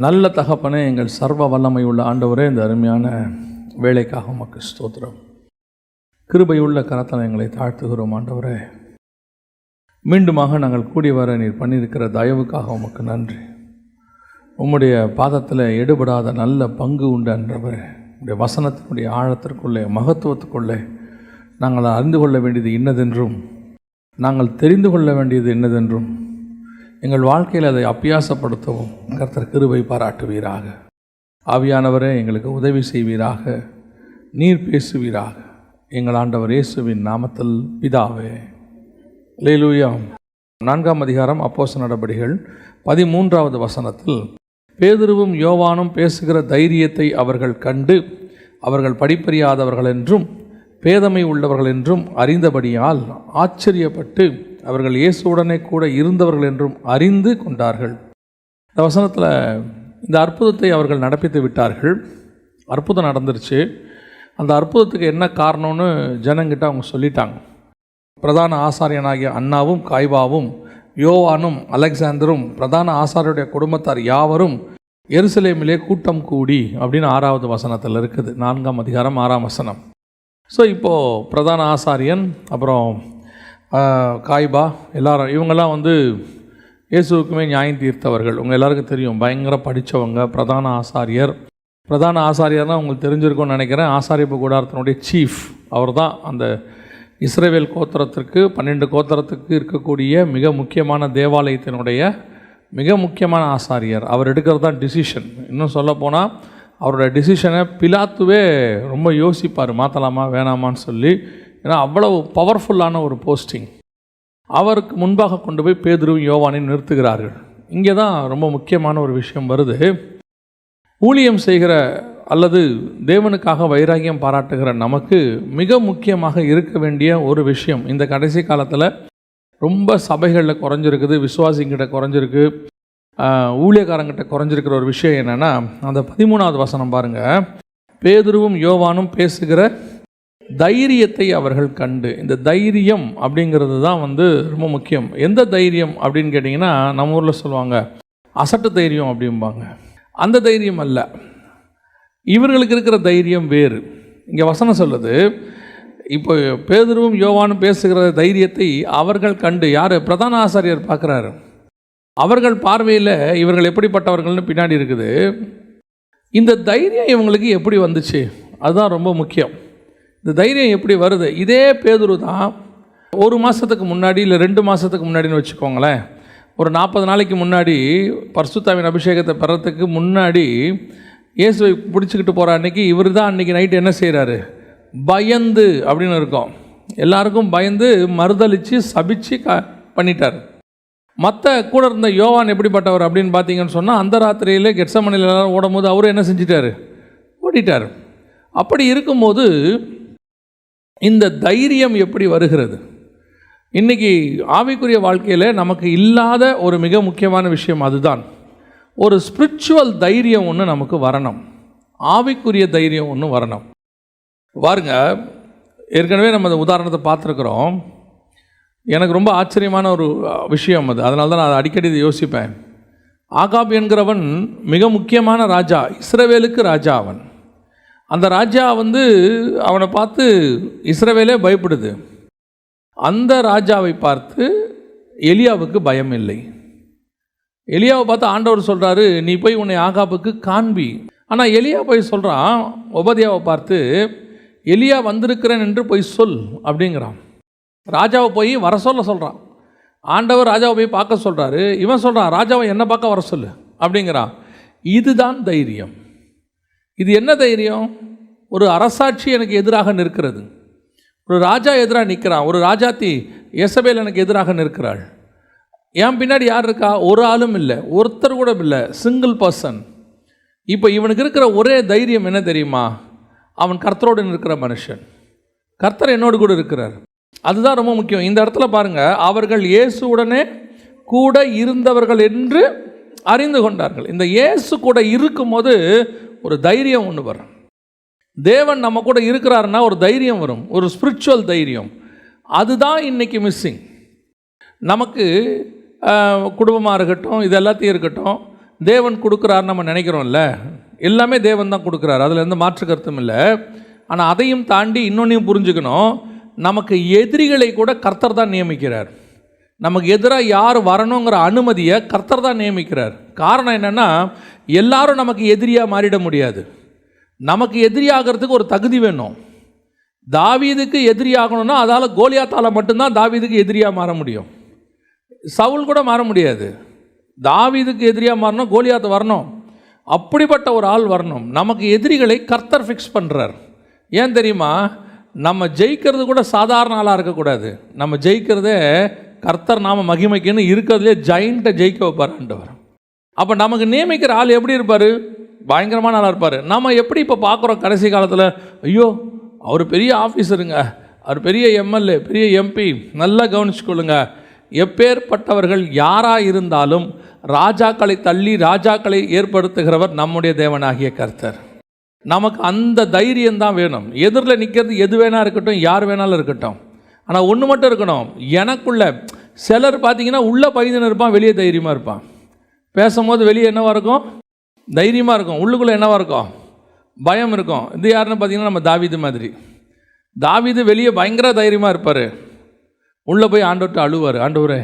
நல்ல தகப்பனே, எங்கள் சர்வ வல்லமை உள்ள ஆண்டவரே, இந்த அருமையான வேலைக்காக உமக்கு ஸ்தோத்திரம். கிருபையுள்ள கரத்தில் எங்களை தாழ்த்துகிறோம் ஆண்டவரே. மீண்டுமாக நாங்கள் கூடி வர நீர் பண்ணியிருக்கிற தயவுக்காக உமக்கு நன்றி. உம்முடைய பாதத்தில் எடுபடாத நல்ல பங்கு உண்டு என்றவரே. உடைய வசனத்தினுடைய ஆழத்திற்குள்ளே, மகத்துவத்துக்குள்ளே நாங்கள் அறிந்து கொள்ள வேண்டியது இன்னதென்றும், நாங்கள் தெரிந்து கொள்ள வேண்டியது என்னதென்றும் எங்கள் வாழ்க்கையில் அதை அபியாசப்படுத்தவும் கர்த்தர் கிருபை பாராட்டுவீராக. ஆவியானவரே, எங்களுக்கு உதவி செய்வீராக, நீர் பேசுவீராக. எங்கள் ஆண்டவர் இயேசுவின் நாமத்தில் பிதாவே, அல்லேலூயா. 4ஆம் அதிகாரம் அப்போஸ்தலர் நடபடிகள் 13வது வசனத்தில், பேதுருவும் யோவானும் பேசுகிற தைரியத்தை அவர்கள் கண்டு அவர்கள் படிப்பறியாதவர்கள் என்றும் பேதமை உள்ளவர்கள் என்றும் அறிந்தபடியால் ஆச்சரியப்பட்டு அவர்கள் இயேசுவுடனே கூட இருந்தவர்கள் என்றும் அறிந்து கொண்டார்கள். இந்த வசனத்தில் இந்த அற்புதத்தை அவர்கள் நடப்பித்து விட்டார்கள். அற்புதம் நடந்துருச்சு. அந்த அற்புதத்துக்கு என்ன காரணம்னு ஜனங்கிட்ட அவங்க சொல்லிட்டாங்க. பிரதான ஆசாரியனாகிய அன்னாவும் காய்பாவும் யோவானும் அலெக்சாந்தரும் பிரதான ஆசாரியருடைய குடும்பத்தார் யாவரும் எருசலேமிலே கூட்டம் கூடி அப்படின்னு 6வது வசனத்தில் இருக்குது. 4ஆம் அதிகாரம் 6ஆம் வசனம். ஸோ இப்போது பிரதான ஆசாரியன், அப்புறம் காய்பா, எல்லாரும் இவங்கெல்லாம் இயேசுவுக்குமே நியாயம் தீர்த்தவர்கள். உங்கள் எல்லாருக்கும் தெரியும், பயங்கர படித்தவங்க. பிரதான ஆசாரியர்னால் உங்களுக்கு தெரிஞ்சிருக்கும்னு நினைக்கிறேன். ஆசாரியப்பு கூடாரத்தினுடைய சீஃப் அவர் தான். அந்த இஸ்ரவேல் கோத்திரத்திற்கு 12 கோத்திரத்துக்கு இருக்கக்கூடிய மிக முக்கியமான தேவாலயத்தினுடைய மிக முக்கியமான ஆசாரியர். அவர் எடுக்கிறது தான் டிசிஷன். இன்னும் சொல்லப்போனால் அவரோட டிசிஷனை பிலாத்துவே ரொம்ப யோசிப்பார், மாற்றலாமா வேணாமான்னு சொல்லி. ஏன்னா அவ்வளவு பவர்ஃபுல்லான ஒரு போஸ்டிங். அவருக்கு முன்பாக கொண்டு போய் பேதுருவும் யோவானையும் நிறுத்துகிறார்கள். இங்கே தான் ரொம்ப முக்கியமான ஒரு விஷயம் வருது. ஊழியம் செய்கிற அல்லது தேவனுக்காக வைராகியம் பாராட்டுகிற நமக்கு மிக முக்கியமாக இருக்க வேண்டிய ஒரு விஷயம், இந்த கடைசி காலத்தில் ரொம்ப சபைகளில் குறைஞ்சிருக்குது, விசுவாசிங்கிட்ட குறைஞ்சிருக்கு, ஊழியக்காரங்கிட்ட குறைஞ்சிருக்கிற ஒரு விஷயம் என்னென்னா, அந்த 13வது வசனம் பாருங்கள். பேதுருவும் யோவானும் பேசுகிற தைரியத்தை அவர்கள் கண்டு. இந்த தைரியம் அப்படிங்கிறது தான் ரொம்ப முக்கியம். எந்த தைரியம் அப்படின்னு கேட்டிங்கன்னா, நம்ம ஊரில் சொல்லுவாங்க அசட்டு தைரியம் அப்படிம்பாங்க. அந்த தைரியம் அல்ல, இவர்களுக்கு இருக்கிற தைரியம் வேறு. இங்கே வசனம் சொல்லுது, இப்போ பேதுருவும் யோவானும் பேசுகிற தைரியத்தை அவர்கள் கண்டு. யார்? பிரதான ஆசாரியர் பார்க்குறாரு. அவர்கள் பார்வையில் இவர்கள் எப்படிப்பட்டவர்கள்னு பின்னாடி இருக்குது. இந்த தைரியம் இவங்களுக்கு எப்படி வந்துச்சு, அதுதான் ரொம்ப முக்கியம். இந்த தைரியம் எப்படி வருது? இதே பேதுரு தான் 1 மாதத்துக்கு முன்னாடி, இல்லை 2 மாதத்துக்கு முன்னாடின்னு வச்சுக்கோங்களேன், ஒரு 40 நாளைக்கு முன்னாடி பரிசுத்தாவின் அபிஷேகத்தை பெறத்துக்கு முன்னாடி இயேசுவை பிடிச்சிக்கிட்டு போகிற அன்றைக்கி இவர் தான் அன்றைக்கி நைட்டு என்ன செய்கிறாரு? பயந்து அப்படின்னு இருக்கும், எல்லாருக்கும் பயந்து மறுதளித்து சபிச்சு பண்ணிட்டார். மற்ற கூட இருந்த யோவான் எப்படிப்பட்டவர் அப்படின்னு பார்த்தீங்கன்னு சொன்னால், அந்த ராத்திரியில் கெட்சமனையில் எல்லாரும் ஓடும் போது அவரும் என்ன செஞ்சிட்டார்? ஓடிட்டார். அப்படி இருக்கும்போது இந்த தைரியம் எப்படி வருகிறது? இன்றைக்கி ஆவிக்குரிய வாழ்க்கையில் நமக்கு இல்லாத ஒரு மிக முக்கியமான விஷயம் அதுதான். ஒரு ஸ்பிரிச்சுவல் தைரியம் ஒன்று நமக்கு வரணும், ஆவிக்குரிய தைரியம் ஒன்று வரணும். பாருங்க, ஏற்கனவே நம்ம அந்த உதாரணத்தை பார்த்துருக்குறோம். எனக்கு ரொம்ப ஆச்சரியமான ஒரு விஷயம் அது, அதனால தான் நான் அதை அடிக்கடி யோசிப்பேன். ஆகாப் என்கிறவன் மிக முக்கியமான ராஜா, இஸ்ரவேலுக்கு ராஜா. அந்த ராஜா அவனை பார்த்து இஸ்ரவேலே பயப்படுது. அந்த ராஜாவை பார்த்து எலியாவுக்கு பயம் இல்லை. எலியாவை பார்த்து ஆண்டவர் சொல்கிறாரு, நீ போய் உன்னை ஆகாபுக்கு காண்பி. ஆனால் எலியா போய் சொல்கிறான், ஒபதியாவை பார்த்து, எலியா வந்திருக்கிறேன் என்று போய் சொல் அப்படிங்கிறான். ராஜாவை போய் வர சொல்கிறான். ஆண்டவர் ராஜாவை போய் பார்க்க சொல்கிறாரு. இவன் சொல்கிறான், ராஜாவை என்ன பார்க்க வர சொல்லு அப்படிங்கிறான். இதுதான் தைரியம். இது என்ன தைரியம்? ஒரு அரசாட்சி எனக்கு எதிராக நிற்கிறது, ஒரு ராஜா எதிராக நிற்கிறான், ஒரு ராஜாத்தி யேசபேல் எனக்கு எதிராக நிற்கிறாள். என் பின்னாடி யார் இருக்கா? ஒரு ஆளும் இல்லை, ஒருத்தர் கூட இல்லை, சிங்கிள் பர்சன். இப்போ இவனுக்கு இருக்கிற ஒரே தைரியம் என்ன தெரியுமா? அவன் கர்த்தரோடு நிற்கிற மனுஷன், கர்த்தர் என்னோடு கூட இருக்கிறார். அதுதான் ரொம்ப முக்கியம். இந்த இடத்துல பாருங்கள், அவர்கள் இயேசுவுடனே கூட இருந்தவர்கள் என்று அறிந்து கொண்டார்கள். இந்த இயேசு கூட இருக்கும்போது ஒரு தைரியம் ஒன்று வரும். தேவன் நம்ம கூட இருக்கிறாருன்னா ஒரு தைரியம் வரும், ஒரு ஸ்பிரிச்சுவல் தைரியம். அதுதான் இன்றைக்கி மிஸ்ஸிங். நமக்கு குடும்பமாக இருக்கட்டும், இது எல்லாத்தையும் இருக்கட்டும், தேவன் கொடுக்குறாருன்னு நம்ம நினைக்கிறோம்ல, எல்லாமே தேவன் தான் கொடுக்குறாரு, அதில் எந்த மாற்று கருத்தும் இல்லை. ஆனால் அதையும் தாண்டி இன்னொன்றையும் புரிஞ்சுக்கணும், நமக்கு எதிரிகளை கூட கர்த்தர் தான் நியமிக்கிறார். நமக்கு எதிராக யார் வரணுங்கிற அனுமதியை கர்த்தர் தான் நியமிக்கிறார். காரணம் என்னென்னா, எல்லாரும் நமக்கு எதிரியாக மாறிட முடியாது. நமக்கு எதிரியாகிறதுக்கு ஒரு தகுதி வேணும். தாவீதுக்கு எதிரியாகணும்னா அதால் கோலியாத்தால் மட்டும்தான் தாவீதுக்கு எதிரியாக மாற முடியும். சவுல் கூட மாற முடியாது. தாவீதுக்கு எதிரியாக மாறணும், கோலியாத் வரணும், அப்படிப்பட்ட ஒரு ஆள் வரணும். நமக்கு எதிரிகளை கர்த்தர் ஃபிக்ஸ் பண்ணுறார். ஏன் தெரியுமா? நம்ம ஜெயிக்கிறது கூட சாதாரண ஆளாக இருக்கக்கூடாது. நம்ம ஜெயிக்கிறதே கர்த்தர் நாம மகிமைக்குன்னு இருக்கிறதுலே ஜெயிண்ட்டை ஜெயிக்க வைப்பார் ஆண்டவர். அப்போ நமக்கு நியமிக்கிற ஆள் எப்படி இருப்பார்? பயங்கரமான ஆளாக இருப்பார். நம்ம எப்படி இப்போ பார்க்குறோம் கடைசி காலத்தில், ஐயோ அவர் பெரிய ஆஃபீஸருங்க, அவர் பெரிய எம்எல்ஏ, பெரிய எம்பி, நல்லா கவனிச்சுக்கொள்ளுங்க. எப்பேற்பட்டவர்கள் யாராக இருந்தாலும் ராஜாக்களை தள்ளி ராஜாக்களை ஏற்படுத்துகிறவர் நம்முடைய தேவனாகிய கர்த்தர். நமக்கு அந்த தைரியம்தான் வேணும். எதிரில் நிற்கிறது எது வேணா இருக்கட்டும், யார் வேணாலும் இருக்கட்டும். ஆனால் ஒன்று மட்டும் இருக்கணும், எனக்குள்ள சிலர் பார்த்தீங்கன்னா உள்ளே பயந்துன்னு இருப்பான், வெளியே தைரியமாக இருப்பான். பேசும்போது வெளியே என்னவாக இருக்கும்? தைரியமாக இருக்கும். உள்ளுக்குள்ளே என்னவாக இருக்கும்? பயம் இருக்கும். இது யாருன்னு பார்த்தீங்கன்னா நம்ம தாவீது மாதிரி. தாவீது வெளியே பயங்கர தைரியமாக இருப்பார், உள்ளே போய் ஆண்டவர்கிட்ட அழுவார். ஆண்டவரே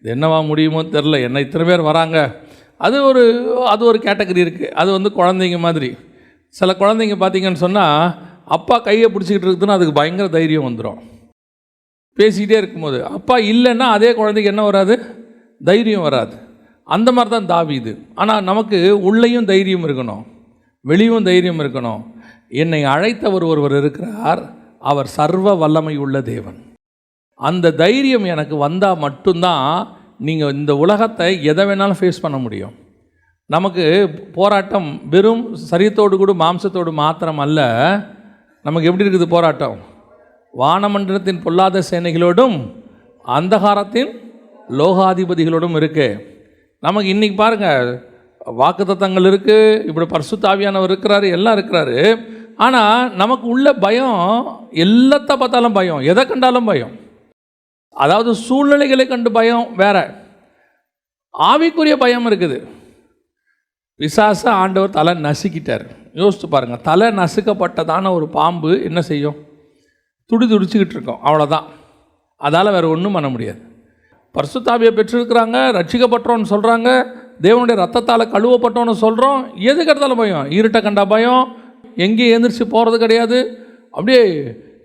இது என்னவா முடியுமோ தெரில, என்ன இத்தனை பேர் வராங்க. அது ஒரு கேட்டகரி இருக்குது. அது குழந்தைங்க மாதிரி. சில குழந்தைங்க பார்த்தீங்கன்னு சொன்னால் அப்பா கையை பிடிச்சிக்கிட்டு இருக்குதுன்னா அதுக்கு பயங்கர தைரியம் வந்துடும். பேசிக்கிட்டே இருக்கும்போது அப்பா இல்லைன்னா அதே குழந்தைக்கு என்ன வராது? தைரியம் வராது. அந்த மாதிரி தான் தாவீது. ஆனால் நமக்கு உள்ளேயும் தைரியம் இருக்கணும், வெளியும் தைரியம் இருக்கணும். என்னை அழைத்தவர் ஒருவர் இருக்கிறார், அவர் சர்வ வல்லமை உள்ள தேவன். அந்த தைரியம் எனக்கு வந்தால் மட்டும்தான் நீங்கள் இந்த உலகத்தை எதை வேணாலும் ஃபேஸ் பண்ண முடியும். நமக்கு போராட்டம் வெறும் சரீரத்தோடு கூட மாம்சத்தோடு மாத்திரம் அல்ல. நமக்கு எப்படி இருக்குது போராட்டம்? வானமண்டலத்தின் பொல்லாத சேனைகளோடும் அந்தகாரத்தின் லோகாதிபதிகளோடும் இருக்குது. நமக்கு இன்றைக்கி பாருங்கள், வாக்குத்தத்தங்கள் இருக்குது, இப்படி பரிசுத்த ஆவியானவர் இருக்கிறாரு, எல்லாம் இருக்கிறாரு. ஆனால் நமக்கு உள்ள பயம், எல்லாத்த பார்த்தாலும் பயம், எதை கண்டாலும் பயம். அதாவது சூழ்நிலைகளை கண்டு பயம் வேற, ஆவிக்குரிய பயம் இருக்குது. பிசாச ஆண்டவர் தலை நசுக்கிட்டார். யோசித்து பாருங்கள், தலை நசுக்கப்பட்டதான ஒரு பாம்பு என்ன செய்யும்? துடிச்சுக்கிட்டு இருக்கோம், அவ்வளோதான். அதால் வேறு ஒன்றும் பண்ண முடியாது. பரிசுத்த ஆவியை பெற்றிருக்கிறாங்க, ரட்சிக்கப்பட்டோன்னு சொல்கிறாங்க, தேவனுடைய ரத்தத்தால் கழுவப்பட்டோன்னு சொல்கிறோம். எதுக்கு எடுத்தாலும் பயம். இருட்டை கண்டா பயம், எங்கேயும் எழுந்திரிச்சு போகிறது கிடையாது. அப்படியே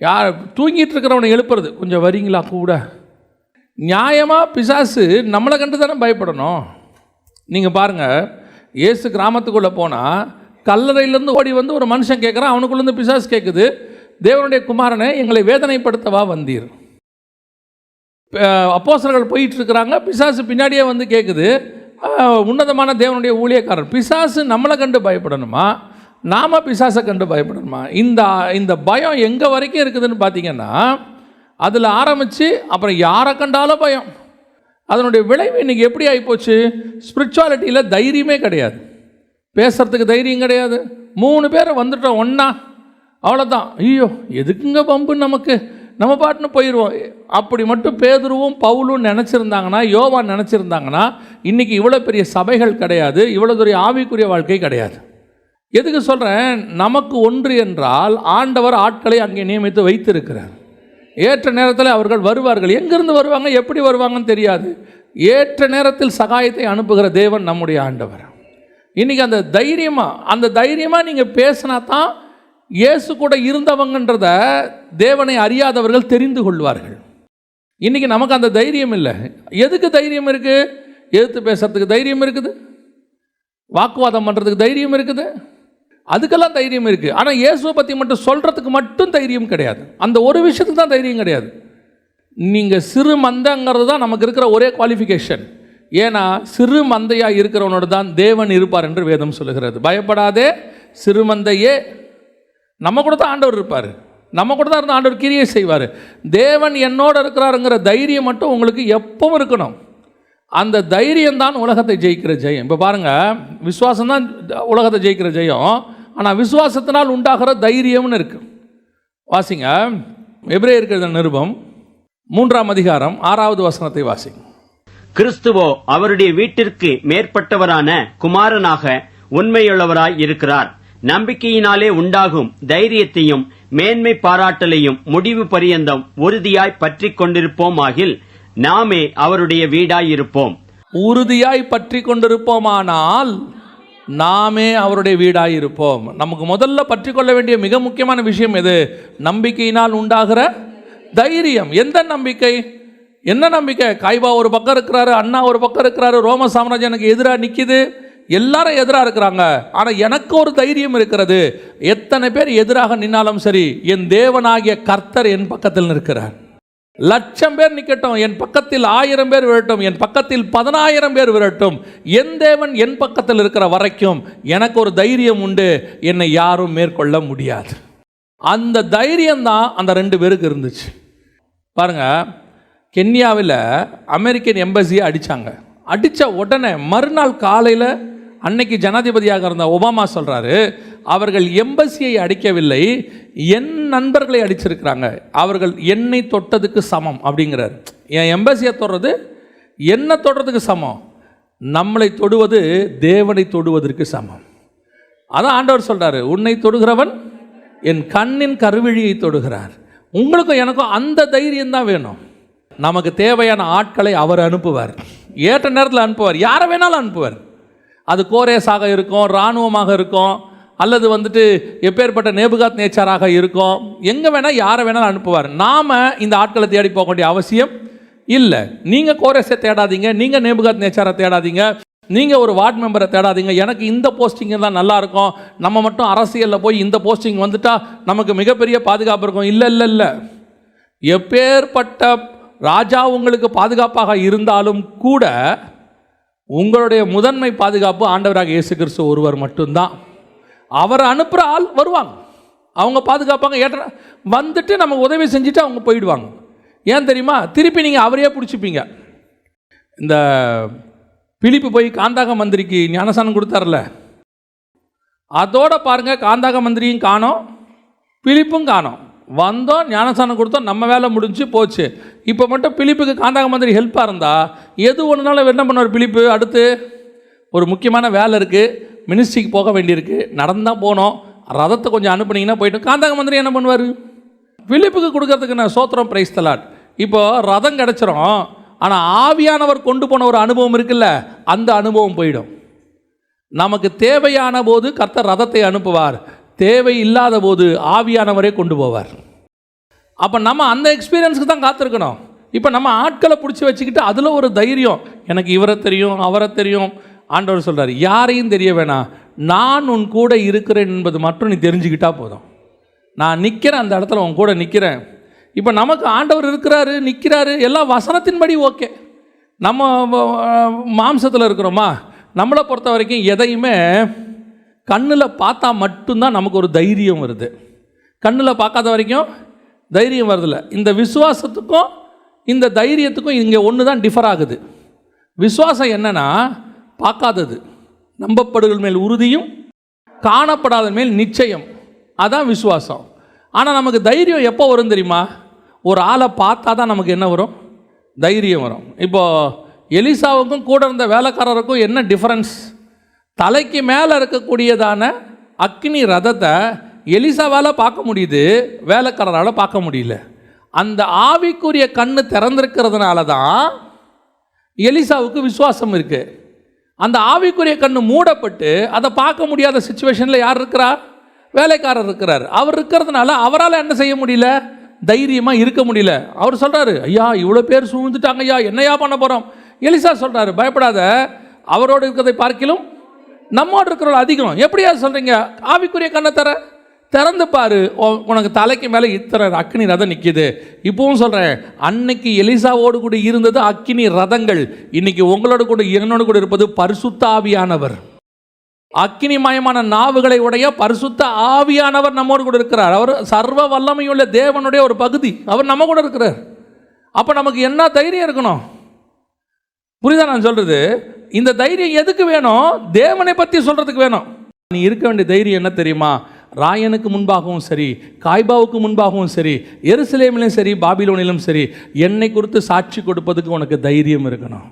யார் தூங்கிட்டு இருக்கிறவனை எழுப்புறது, கொஞ்சம் வரீங்களா கூட. நியாயமாக பிசாசு நம்மளை கண்டு தானே பயப்படணும். நீங்கள் பாருங்கள், இயேசு கிராமத்துக்குள்ளே போனால் கல்லறையிலேருந்து ஓடி வந்து ஒரு மனுஷன் கேட்குறான், அவனுக்குள்ளேருந்து பிசாசு கேட்குது, தேவனுடைய குமாரனை எங்களை வேதனைப்படுத்தவா வந்தீர். அப்போஸ்தலர்கள் போயிட்டுருக்கிறாங்க, பிசாசு பின்னாடியே வந்து கேட்குது, உன்னதமான தேவனுடைய ஊழியக்காரர். பிசாசு நம்மளை கண்டு பயப்படணுமா, நாம் பிசாசை கண்டு பயப்படணுமா? இந்த பயம் எங்கே வரைக்கும் இருக்குதுன்னு பார்த்தீங்கன்னா, அதில் ஆரம்பித்து அப்புறம் யாரை கண்டாலும் பயம். அதனுடைய விளைவு இன்றைக்கி எப்படி ஆகிப்போச்சு? ஸ்பிரிச்சுவாலிட்டியில் தைரியமே கிடையாது, பேசுகிறதுக்கு தைரியம் கிடையாது. 3 பேர் வந்துட்டோம் ஒன்றா, அவ்வளோதான். ஐயோ எதுக்குங்க பம்பு, நமக்கு நம்ம பாட்டுன்னு போயிடுவோம். அப்படி மட்டும் பேதுருவும் பவுலும் நினச்சிருந்தாங்கன்னா, யோவான் நினச்சிருந்தாங்கன்னா, இன்றைக்கி இவ்வளோ பெரிய சபைகள் கிடையாது, இவ்வளோ பெரிய ஆவிக்குரிய வாழ்க்கை கிடையாது. எதுக்கு சொல்கிறேன்? நமக்கு ஒன்று என்றால் ஆண்டவர் ஆட்களை அங்கே நியமித்து வைத்திருக்கிறார். ஏற்ற நேரத்தில் அவர்கள் வருவார்கள். எங்கேருந்து வருவாங்க, எப்படி வருவாங்கன்னு தெரியாது. ஏற்ற நேரத்தில் சகாயத்தை அனுப்புகிற தேவன் நம்முடைய ஆண்டவர். இன்றைக்கி அந்த தைரியமாக நீங்கள் பேசினா தான் இயேசு கூட இருந்தவங்கன்றத தேவனை அறியாதவர்கள் தெரிந்து கொள்வார்கள். இன்றைக்கி நமக்கு அந்த தைரியம் இல்லை. எதுக்கு தைரியம் இருக்குது? எதிர்த்து பேசுறதுக்கு தைரியம் இருக்குது, வாக்குவாதம் பண்ணுறதுக்கு தைரியம் இருக்குது, அதுக்கெல்லாம் தைரியம் இருக்குது. ஆனால் இயேசுவை பற்றி மட்டும் சொல்கிறதுக்கு மட்டும் தைரியம் கிடையாது. அந்த ஒரு விஷயத்துக்கு தான் தைரியம் கிடையாது. நீங்கள் சிறு மந்தைங்கிறது தான் நமக்கு இருக்கிற ஒரே குவாலிஃபிகேஷன். ஏன்னா சிறு மந்தையாக இருக்கிறவனோடு தான் தேவன் இருப்பார் என்று வேதம் சொல்லுகிறது. பயப்படாதே சிறு மந்தையே. நம்ம கூட தான் ஆண்டவர் இருப்பார், நம்ம கூட தான் இருந்து ஆண்டவர் கிரியை செய்வார். தேவன் என்னோடு இருக்கிறாருங்கிற தைரியம் மட்டும் உங்களுக்கு எப்பவும் இருக்கணும். அந்த தைரியம்தான் உலகத்தை ஜெயிக்கிற ஜெயம். இப்போ பாருங்கள், விசுவாசம்தான் உலகத்தை ஜெயிக்கிற ஜெயம். ஆனால் விசுவாசத்தினால் உண்டாகிற தைரியம்னு இருக்குது. வாசிங்க, எபிரேயர் எழுதின நிருபம் 3ஆம் அதிகாரம் 6வது வசனத்தை வாசிங்க. கிறிஸ்துவோ அவருடைய வீட்டிற்கு மேற்பட்டவரான குமாரனாக உண்மையுள்ளவராய் இருக்கிறார். நம்பிக்கையினாலே உண்டாகும் தைரியத்தையும் மேன்மை பாராட்டலையும் முடிவு பரியந்தம் உறுதியாய் பற்றி கொண்டிருப்போமாகில் நாமே அவருடைய வீடாயிருப்போம். உறுதியாய் பற்றி கொண்டிருப்போமானால் நாமே அவருடைய வீடாயிருப்போம். நமக்கு முதல்ல பற்றி கொள்ள வேண்டிய மிக முக்கியமான விஷயம் எது? நம்பிக்கையினால் உண்டாகிற தைரியம். எந்த நம்பிக்கை? என்ன நம்பிக்கை? காய்பா ஒரு பக்கம் இருக்கிறாரு, அண்ணா ஒரு பக்கம் இருக்கிறாரு, ரோம சாம்ராஜ்யம் எனக்கு எதிராக நிற்கிது, எல்லாரும் எதிராக இருக்கிறாங்க. ஆனால் எனக்கு ஒரு தைரியம் இருக்கிறது. எத்தனை பேர் எதிராக நின்னாலும் சரி, என் தேவனாகிய கர்த்தர் என் பக்கத்தில் நிற்கிறார். 1,00,000 பேர் நிற்கட்டும், என் பக்கத்தில் 1000 பேர் விரட்டும், என் பக்கத்தில் 10,000 பேர் விரட்டும், என் தேவன் என் பக்கத்தில் இருக்கிற வரைக்கும் எனக்கு ஒரு தைரியம் உண்டு, என்னை யாரும் மேற்கொள்ள முடியாது. அந்த தைரியம்தான் அந்த 2 பேருக்கு இருந்துச்சு. பாருங்க, கென்யாவில் அமெரிக்கன் எம்பசியை அடித்தாங்க. அடித்த உடனே மறுநாள் காலையில் அன்னைக்கு ஜனாதிபதியாக இருந்த ஒபாமா சொல்கிறாரு, அவர்கள் எம்பசியை அடிக்கவில்லை, என் நண்பர்களை அடிச்சிருக்கிறாங்க, அவர்கள் என்னை தொட்டதுக்கு சமம் அப்படிங்கிறார். என் எம்பசியை தொடுறது என்ன தொடுறதுக்கு சமம், நம்மளை தொடுவது தேவனை தொடுவதற்கு சமம். அதான் ஆண்டவர் சொல்கிறாரு, உன்னை தொடுகிறவன் என் கண்ணின் கருவிழியை தொடுகிறார். உங்களுக்கும் எனக்கும் அந்த தைரியம் தான் வேணும். நமக்கு தேவையான ஆட்களை அவர் அனுப்புவார், ஏற்ற நேரத்தில் அனுப்புவார், யாரை வேணாலும் அனுப்புவார். அது கோரேஸாக இருக்கும், இராணுவமாக இருக்கும், அல்லது எப்பேற்பட்ட நேபுகாத் நேச்சாராக இருக்கும், எங்கே வேணால் யாரை வேணாலும் அனுப்புவார். நாம் இந்த ஆட்களை தேடி போக வேண்டிய அவசியம் இல்லை. நீங்கள் கோரேஸை தேடாதீங்க, நீங்கள் நேபுகாத் நேச்சாரை தேடாதீங்க, நீங்கள் ஒரு வார்டு மெம்பரை தேடாதீங்க, எனக்கு இந்த போஸ்டிங் தான் நல்லாயிருக்கும், நம்ம மட்டும் அரசியலில் போய் இந்த போஸ்டிங் வந்துட்டால் நமக்கு மிகப்பெரிய பாதுகாப்பு இருக்கும். இல்லை இல்லை இல்லை, எப்பேற்பட்ட ராஜா உங்களுக்கு பாதுகாப்பாக இருந்தாலும் கூட உங்களுடைய முதன்மை பாதுகாப்பு ஆண்டவராக இயேசு கிறிஸ்து ஒருவர் மட்டும்தான். அவரை அனுப்புகிற ஆள் வருவாங்க, அவங்க பாதுகாப்பாங்க, ஏற்ற வந்துட்டு நமக்கு உதவி செஞ்சுட்டு அவங்க போயிடுவாங்க. ஏன் தெரியுமா? திருப்பி நீங்கள் அவரையே பிடிச்சிப்பீங்க. இந்த பிலிப்பு போய் காந்தாக மந்திரிக்கு ஞானசானம் கொடுத்தார்ல, அதோட பாருங்கள், காந்தாக மந்திரியும் காணோம், பிலிப்பும் காணோம். வந்தோம், ஞானசானம் கொடுத்தோம், நம்ம வேலை முடிஞ்சு போச்சு. இப்போ மட்டும் பிலிப்புக்கு காந்தாக மந்திரி ஹெல்ப்பாக இருந்தால் எது ஒன்றுனாலும் என்ன பண்ணுவார் பிலிப்பு? அடுத்து ஒரு முக்கியமான வேலை இருக்குது, மினிஸ்ட்ரிக்கு போக வேண்டியிருக்கு, நடந்தால் போனோம், ரதத்தை கொஞ்சம் அனுப்புனீங்கன்னா போய்ட்டு. காந்தாக மந்திரி என்ன பண்ணுவார்? பிலிப்புக்கு கொடுக்கறதுக்கு நான் சோத்திரம் பிரைஸ் தலாட். இப்போது ரதம் கிடச்சிரும், ஆனால் ஆவியானவர் கொண்டு போன ஒரு அனுபவம் இருக்குல்ல, அந்த அனுபவம் போயிடும். நமக்கு தேவையான போது கர்த்தர் ரதத்தை அனுப்புவார், தேவை இல்லாத போது ஆவியானவரே கொண்டு போவார். அப்போ நம்ம அந்த எக்ஸ்பீரியன்ஸுக்கு தான் காத்திருக்கணும். இப்போ நம்ம ஆட்களை பிடிச்சி வச்சுக்கிட்டு அதில் ஒரு தைரியம், எனக்கு இவரை தெரியும் அவரை தெரியும். ஆண்டவர் சொல்கிறார், யாரையும் தெரிய வேணாம், நான் உன் கூட இருக்கிறேன் என்பது மட்டும் நீ தெரிஞ்சுக்கிட்டா போதும். நான் நிற்கிறேன், அந்த இடத்துல உன் கூட நிற்கிறேன். இப்போ நமக்கு ஆண்டவர் இருக்கிறாரு, நிற்கிறாரு, எல்லாம் வசனத்தின்படி ஓகே. நம்ம மாம்சத்தில் இருக்கிறோமா? நம்மளை பொறுத்த வரைக்கும் எதையுமே கண்ணில் பார்த்தா மட்டும்தான் நமக்கு ஒரு தைரியம் வருது. கண்ணில் பார்க்காத வரைக்கும் தைரியம் வருதில்ல. இந்த விசுவாசத்துக்கும் இந்த தைரியத்துக்கும் இங்கே ஒன்று தான் டிஃபர் ஆகுது. விசுவாசம் என்னன்னா, பார்க்காதது, நம்பப்படுகள் மேல் உறுதியும் காணப்படாத மேல் நிச்சயம், அதான் விசுவாசம். ஆனால் நமக்கு தைரியம் எப்போ வரும் தெரியுமா? ஒரு ஆளை பார்த்தா தான் நமக்கு என்ன வரும்? தைரியம் வரும். இப்போது எலிசாவுக்கும் கூட இருந்த வேலைக்காரருக்கும் என்ன டிஃபரன்ஸ்? தலைக்கு மேலே இருக்கக்கூடியதான அக்னி ரதத்தை எலிசாவால் பார்க்க முடியுது, வேலைக்காரரால் பார்க்க முடியல. அந்த ஆவிக்குரிய கண்ணு திறந்திருக்கிறதுனால தான் எலிசாவுக்கு விசுவாசம் இருக்குது. அந்த ஆவிக்குரிய கண்ணு மூடப்பட்டு அதை பார்க்க முடியாத சிச்சுவேஷனில் யார் இருக்கிறா? வேலைக்காரர் இருக்கிறார். அவர் இருக்கிறதுனால அவரால் என்ன செய்ய முடியல? தைரியமாக இருக்க முடியல. அவர் சொல்கிறாரு, ஐயா இவ்வளோ பேர் சூழ்ந்துட்டாங்க ஐயா, என்னையா பண்ண போகிறோம்? எலிசா சொல்கிறாரு, பயப்படாத, அவரோடு இருக்கிறதை பார்க்கிலும் நம்மோடு இருக்கிறவங்க அதிகம். எப்படியா சொல்கிறீங்க? ஆவிக்குரிய கண்ணை திறந்து பாரு, உனக்கு தலைக்கு மேலே இத்தனை அக்னி ரதம் நிற்கிது. இப்போவும் சொல்கிறேன், அன்னைக்கு எலிசாவோடு கூட இருந்தது அக்னி ரதங்கள், இன்னைக்கு உங்களோட கூட என்னோடு கூட இருப்பது பரிசுத்த ஆவியானவர். அக்கினிமயமான நாவுகளை உடைய பரிசுத்த ஆவியானவர் நம்மோடு கூட இருக்கிறார். அவர் சர்வ வல்லமையுள்ள தேவனுடைய ஒரு பகுதி, அவர் நம்ம கூட இருக்கிறார். அப்போ நமக்கு என்ன தைரியம் இருக்கணும்? புரியுதா நான் சொல்கிறது? இந்த தைரியம் எதுக்கு வேணும்? தேவனை பற்றி சொல்கிறதுக்கு வேணும். நீ இருக்க வேண்டிய தைரியம் என்ன தெரியுமா? ராயனுக்கு முன்பாகவும் சரி, காய்பாவுக்கு முன்பாகவும் சரி, எருசலேமிலும் சரி, பாபிலோனிலும் சரி, என்னை குறித்து சாட்சி கொடுப்பதுக்கு உனக்கு தைரியம் இருக்கணும்.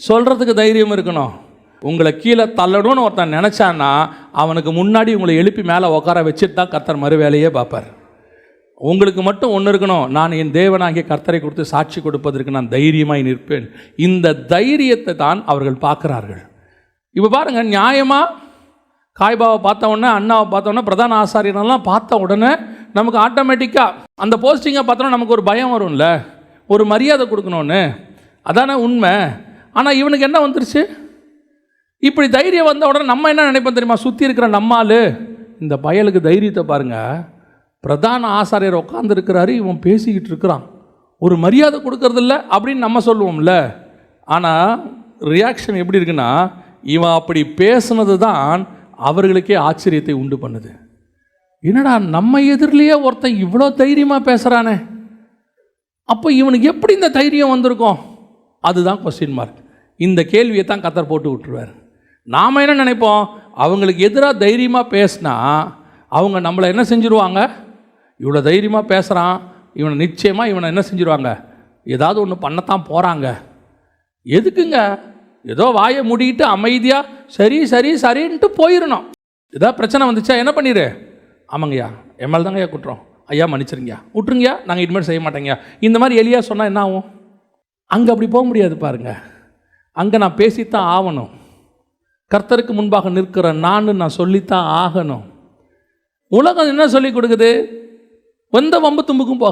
சொல்கிறதுக்கு தைரியம் இருக்கணும். உங்களை கீழே தள்ளணும்னு ஒருத்தன் நினச்சான்னா அவனுக்கு முன்னாடி உங்களை எழுப்பி மேலே உட்கார வச்சுட்டு தான் கர்த்தர் மறு வேலையே பார்ப்பார். உங்களுக்கு மட்டும் ஒன்று இருக்கணும், நான் என் தேவனாகிய கர்த்தரை கொடுத்து சாட்சி கொடுப்பதற்கு நான் தைரியமாய் நிற்பேன். இந்த தைரியத்தை தான் அவர்கள் பார்க்குறார்கள். இப்போ பாருங்கள், நியாயமாக காய்பாவை பார்த்த உடனே, அண்ணாவை பார்த்த உடனே, பிரதான ஆசாரியனெல்லாம் பார்த்த உடனே நமக்கு ஆட்டோமேட்டிக்காக அந்த போஸ்டிங்கை பார்த்தோன்னா நமக்கு ஒரு பயம் வரும்ல, ஒரு மரியாதை கொடுக்கணும்னு. அதானே உண்மை. ஆனால் இவனுக்கு என்ன வந்துருச்சு? இப்படி தைரியம் வந்த உடனே நம்ம என்ன நினைப்போம் தெரியுமா? சுற்றி இருக்கிற நம்மால் இந்த பயலுக்கு தைரியத்தை பாருங்கள். பிரதான ஆசாரியர் உட்காந்துருக்கிறாரு, இவன் பேசிக்கிட்டு இருக்கிறான், ஒரு மரியாதை கொடுக்கறதில்ல அப்படின்னு நம்ம சொல்லுவோம்ல. ஆனால் ரியாக்ஷன் எப்படி இருக்குன்னா, இவன் அப்படி பேசுனது தான் அவர்களுக்கே ஆச்சரியத்தை உண்டு பண்ணுது. என்னடா நம்ம எதிரிலேயே ஒருத்தன் இவ்வளோ தைரியமாக பேசுகிறானே, அப்போ இவனுக்கு எப்படி இந்த தைரியம் வந்திருக்கும்? அதுதான் கொஸ்டின் மார்க். இந்த கேள்வியை தான் கர்த்தர் போட்டு விட்டுருவார். நாம் என்ன நினைப்போம்? அவங்களுக்கு எதிராக தைரியமாக பேசினா அவங்க நம்மளை என்ன செஞ்சுருவாங்க? இவ்வளோ தைரியமாக பேசுகிறான், இவனை நிச்சயமாக இவனை என்ன செஞ்சுருவாங்க? ஏதாவது ஒன்று பண்ணத்தான் போகிறாங்க. எதுக்குங்க? ஏதோ வாயை மூடிக்கிட்டு அமைதியாக சரி சரி சரின்ட்டு போயிடணும். ஏதாவது பிரச்சனை வந்துச்சா என்ன பண்ணிடு? ஆமாங்கய்யா, எம்எல் தாங்கய்யா குட்டுறோம், ஐயா மன்னிச்சிருங்கய்யா, விட்டுருங்கய்யா, நாங்கள் இனிமேல் செய்ய மாட்டேங்கய்யா, இந்த மாதிரி எளியா சொன்னால் என்ன ஆகும்? அங்கே அப்படி போக முடியாது பாருங்க. அங்கே நான் பேசித்தான் ஆகணும். கர்த்தருக்கு முன்பாக நிற்கிற நான் சொல்லித்தான் ஆகணும். உலகம் என்ன சொல்லி கொடுக்குது? எந்த வம்பு தும்புக்கும்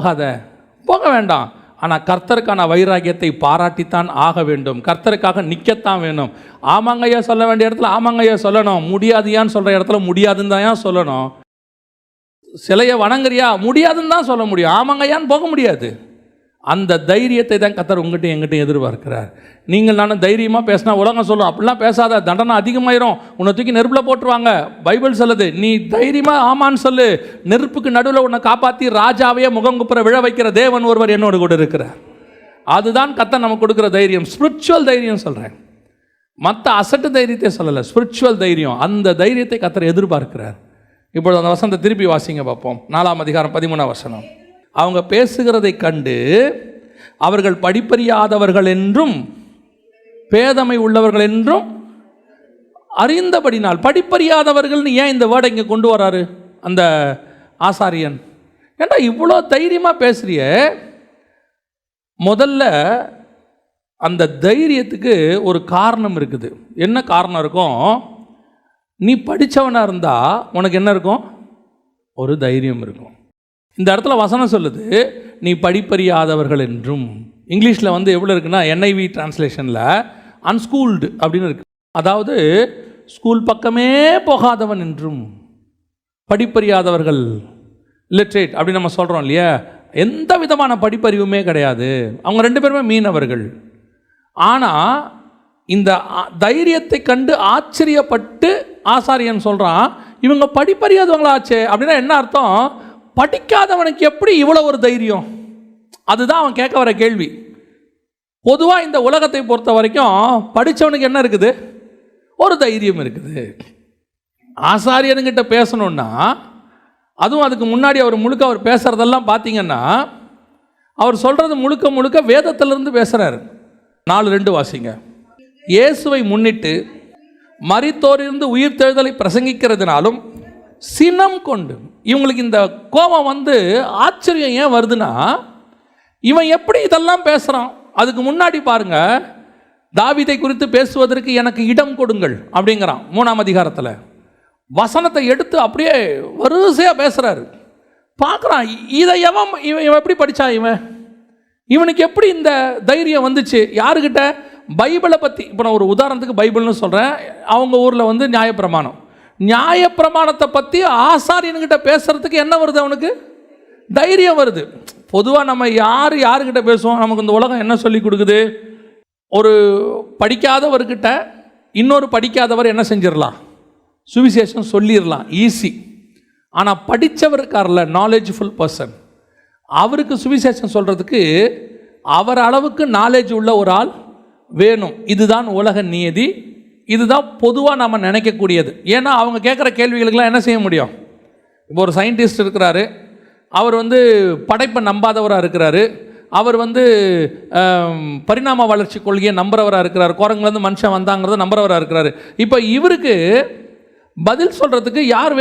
போக வேண்டாம். ஆனால் கர்த்தருக்கான வைராகியத்தை பாராட்டித்தான் ஆக வேண்டும். கர்த்தருக்காக நிற்கத்தான் வேணும். ஆமாங்கய்யா சொல்ல வேண்டிய இடத்துல ஆமாங்கய்யா சொல்லணும். முடியாதியான்னு சொல்கிற இடத்துல முடியாதுன்னு தான் ஏன் சொல்லணும்? சிலையை வணங்குறியா? முடியாதுன்னு தான் சொல்ல முடியும். ஆமாங்கய்யான்னு போக முடியாது. அந்த தைரியத்தை தான் கர்த்தர் உங்கள்கிட்ட எங்கிட்டையும் எதிர்பார்க்கிறார். நீங்கள் நானும் தைரியமாக பேசினா உலகம் சொல்லும், அப்படிலாம் பேசாத, தண்டனை அதிகமாயிரும், உன்னை தூக்கி நெருப்பில் போட்டுருவாங்க. பைபிள் சொல்லுது, நீ தைரியமாக ஆமான்னு சொல்லு, நெருப்புக்கு நடுவில் உன்னை காப்பாற்றி ராஜாவையே முகங்குப்புற விழ வைக்கிற தேவன் ஒருவர் என்னோடு கூட இருக்கிறார். அதுதான் கர்த்தர் நமக்கு கொடுக்குற தைரியம். ஸ்பிரிச்சுவல் தைரியம் சொல்கிறேன், மற்ற அசட்டு தைரியத்தை சொல்லலை, ஸ்பிரிச்சுவல் தைரியம். அந்த தைரியத்தை கர்த்தர் எதிர்பார்க்கிறார். இப்பொழுது அந்த வசனத்தை திருப்பி வாசிங்க பார்ப்போம். 4ஆம் அதிகாரம் 13ஆம் வசனம். அவங்க பேசுகிறதை கண்டு அவர்கள் படிப்பறியாதவர்கள் என்றும் பேதமை உள்ளவர்கள் என்றும் அறிந்தபடினால். படிப்பறியாதவர்கள்னு ஏன் இந்த வேர்டை இங்கே கொண்டு வராரு அந்த ஆசாரியன்? ஏண்டா இவ்வளோ தைரியமாக பேசுறிய? முதல்ல அந்த தைரியத்துக்கு ஒரு காரணம் இருக்குது. என்ன காரணம் இருக்கும்? நீ படித்தவனாக இருந்தால் உனக்கு என்ன இருக்கும்? ஒரு தைரியம் இருக்கும். இந்த இடத்துல வசனம் சொல்லுது, நீ படிப்பறியாதவர்கள் என்றும். இங்கிலீஷில் எவ்வளோ இருக்குன்னா, NIV டிரான்ஸ்லேஷனில் அன்ஸ்கூல்டு அப்படின்னு இருக்கு. அதாவது ஸ்கூல் பக்கமே போகாதவன் என்றும். படிப்பறியாதவர்கள், லிட்ரேட் அப்படின்னு நம்ம சொல்கிறோம் இல்லையா, எந்த விதமான படிப்பறிவுமே கிடையாது. அவங்க 2 பேருமே மீனவர்கள். ஆனால் இந்த தைரியத்தை கண்டு ஆச்சரியப்பட்டு ஆசாரியன் சொல்கிறான், இவங்க படிப்பறியாதவங்களாச்சே. அப்படின்னா என்ன அர்த்தம்? படிக்காதவனுக்கு எப்படி இவ்வளோ ஒரு தைரியம்? அதுதான் அவன் கேட்க வர கேள்வி. பொதுவாக இந்த உலகத்தை பொறுத்த வரைக்கும் படித்தவனுக்கு என்ன இருக்குது? ஒரு தைரியம் இருக்குது. ஆசாரியனுங்கிட்ட பேசணுன்னா, அதுவும் அதுக்கு முன்னாடி அவர் பேசுகிறதெல்லாம் பார்த்தீங்கன்னா, அவர் சொல்கிறது முழுக்க வேதத்திலிருந்து பேசுகிறார். 4:2 வாசிங்க. இயேசுவை முன்னிட்டு மரித்தோரிலிருந்து உயிர்த்தெழுதலை பிரசங்கிக்கிறதுனாலும் சினம் கொண்டு. இவங்களுக்கு இந்த கோபம் ஆச்சரியம் ஏன் வருதுன்னா, இவன் எப்படி இதெல்லாம் பேசுகிறான்? அதுக்கு முன்னாடி பாருங்க, தாவீதை குறித்து பேசுவதற்கு எனக்கு இடம் கொடுங்கள் அப்படிங்கிறான் 3ஆம் அதிகாரத்தில். வசனத்தை எடுத்து அப்படியே வரிசையாக பேசுகிறாரு. பார்க்குறான், இதை இவன் எப்படி படித்தான்? இவனுக்கு எப்படி இந்த தைரியம் வந்துச்சு? யாருக்கிட்ட? பைபிளை பற்றி. இப்போ நான் ஒரு உதாரணத்துக்கு பைபிள்னு சொல்கிறேன். அவங்க ஊரில் நியாயப்பிரமாணம். நியாயப்பிரமாணத்தை பற்றி ஆசாரியன்கிட்ட பேசுகிறதுக்கு என்ன வருது? அவனுக்கு தைரியம் வருது. பொதுவாக நம்ம யாருக்கிட்ட பேசுவோம்? நமக்கு இந்த உலகம் என்ன சொல்லி கொடுக்குது? ஒரு படிக்காதவர்கிட்ட இன்னொரு படிக்காதவர் என்ன செஞ்சிடலாம்? சுவிசேஷம் சொல்லிடலாம், ஈஸி. ஆனால் படித்தவர் இருக்கார்ல, நாலேஜ்ஃபுல் பர்சன், அவருக்கு சுவிசேஷம் சொல்கிறதுக்கு அவர் அளவுக்கு நாலேஜ் உள்ள ஒரு ஆள் வேணும். இதுதான் உலக நியதி. இதுதான் பொதுவாக நம்ம நினைக்கக்கூடியது. ஏன்னா அவங்க கேட்குற கேள்விகளுக்கெல்லாம் என்ன செய்ய முடியும்? இப்போ ஒரு சயின்டிஸ்ட் இருக்கிறாரு, அவர் படைப்பை நம்பாதவராக இருக்கிறாரு. அவர் பரிணாம வளர்ச்சி கொள்கையை நம்புறவராக இருக்கிறார், குரங்குலேருந்து மனுஷன் வந்தாங்கிறத நம்புறவராக இருக்கிறாரு. இப்போ இவருக்கு பதில் சொல்கிறதுக்கு யார்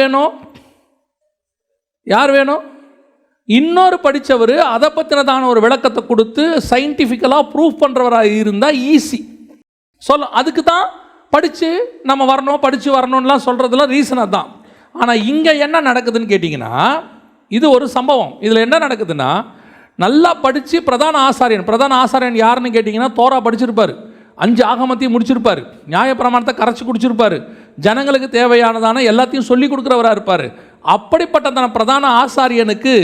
வேணும்? இன்னொரு படித்தவர் அதை பற்றினதான ஒரு விளக்கத்தை கொடுத்து சயின்டிஃபிக்கலாக ப்ரூவ் பண்ணுறவராக இருந்தால் ஈஸி சொல்ல. அதுக்கு தான் படித்து நம்ம படித்து வரணும்லாம் சொல்கிறதுலாம் ரீசனாக தான். ஆனால் இங்கே என்ன நடக்குதுன்னு கேட்டிங்கன்னா, இது ஒரு சம்பவம். இதில் என்ன நடக்குதுன்னா, நல்லா படித்து பிரதான ஆசாரியன் யாருன்னு கேட்டிங்கன்னா, தோரா படிச்சிருப்பார், 5 ஆகமத்தையும் முடிச்சிருப்பார், நியாயப்பிரமாணத்தை கரைச்சி குடிச்சிருப்பார், ஜனங்களுக்கு தேவையானதான எல்லாத்தையும் சொல்லி கொடுக்குறவராக இருப்பார். அப்படிப்பட்ட பிரதான ஆசாரியனுக்கு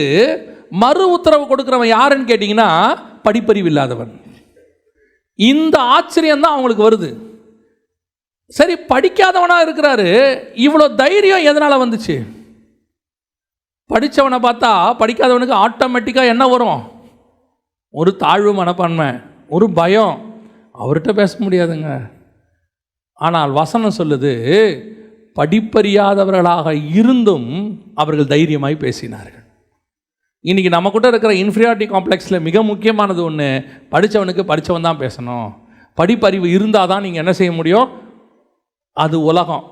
மறு உத்தரவு கொடுக்குறவன் யாருன்னு கேட்டிங்கன்னா, படிப்பறிவு இல்லாதவன். இந்த ஆச்சரியம் தான் அவங்களுக்கு வருது. சரி, படிக்காதவனாக இருக்கிறாரு, இவ்வளோ தைரியம் எதனால் வந்துச்சு? படித்தவனை பார்த்தா படிக்காதவனுக்கு ஆட்டோமேட்டிக்காக என்ன வரும்? ஒரு தாழ்வு மனப்பான்மை, ஒரு பயம். அவர்கிட்ட பேச முடியாதுங்க. ஆனால் வசனம் சொல்லுது, படிப்பறியாதவர்களாக இருந்தும் அவர்கள் தைரியமாய் பேசினார்கள். இன்றைக்கி நம்ம கூட இருக்கிற இன்ஃபீரியாரிட்டி காம்ப்ளெக்ஸில் மிக முக்கியமானது ஒன்று, படித்தவனுக்கு படித்தவன் தான் பேசணும். படிப்பறிவு இருந்தால் தான் நீங்கள் என்ன செய்ய முடியும்? அது உலகம்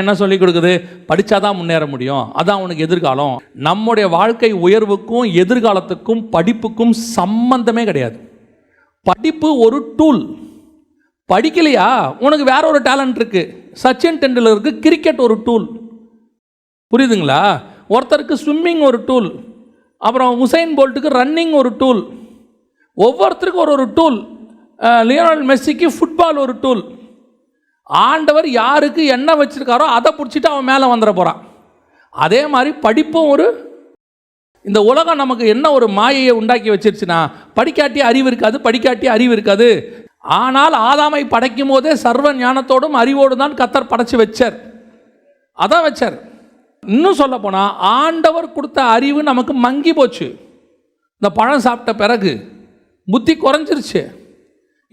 என்ன சொல்லி கொடுக்குது? படித்தாதான் முன்னேற முடியும், அதான் உனக்கு எதிர்காலம். நம்முடைய வாழ்க்கை உயர்வுக்கும் எதிர்காலத்துக்கும் படிப்புக்கும் சம்பந்தமே கிடையாது. படிப்பு ஒரு டூல். படிக்கலையா, உனக்கு வேற ஒரு டேலண்ட் இருக்குது. சச்சின் டெண்டுல்கருக்கு கிரிக்கெட் ஒரு டூல், புரியுதுங்களா? ஒருத்தருக்கு ஸ்விம்மிங் ஒரு டூல், அப்புறம் உசைன் போல்ட்டுக்கு ரன்னிங் ஒரு டூல். ஒவ்வொருத்தருக்கும் ஒரு டூல். லியோனல் மெஸ்ஸிக்கு ஃபுட்பால் ஒரு டூல். ஆண்டவர் யாருக்கு என்ன வச்சிருக்காரோ அதை பிடிச்சிட்டு அவன் மேலே வந்துட போகிறான். அதே மாதிரி படிப்பும் ஒரு, இந்த உலகம் நமக்கு என்ன ஒரு மாயையை உண்டாக்கி வச்சிருச்சுன்னா, படிக்காட்டி அறிவு இருக்காது. ஆனால் ஆதாமை படைக்கும் போதே சர்வ ஞானத்தோடும் அறிவோடு தான் கர்த்தர் படைச்சு வச்சார். அதான் வச்சார். இன்னும் சொல்ல போனால், ஆண்டவர் கொடுத்த அறிவு நமக்கு மங்கி போச்சு. இந்த பழம் சாப்பிட்ட பிறகு புத்தி குறைஞ்சிருச்சு.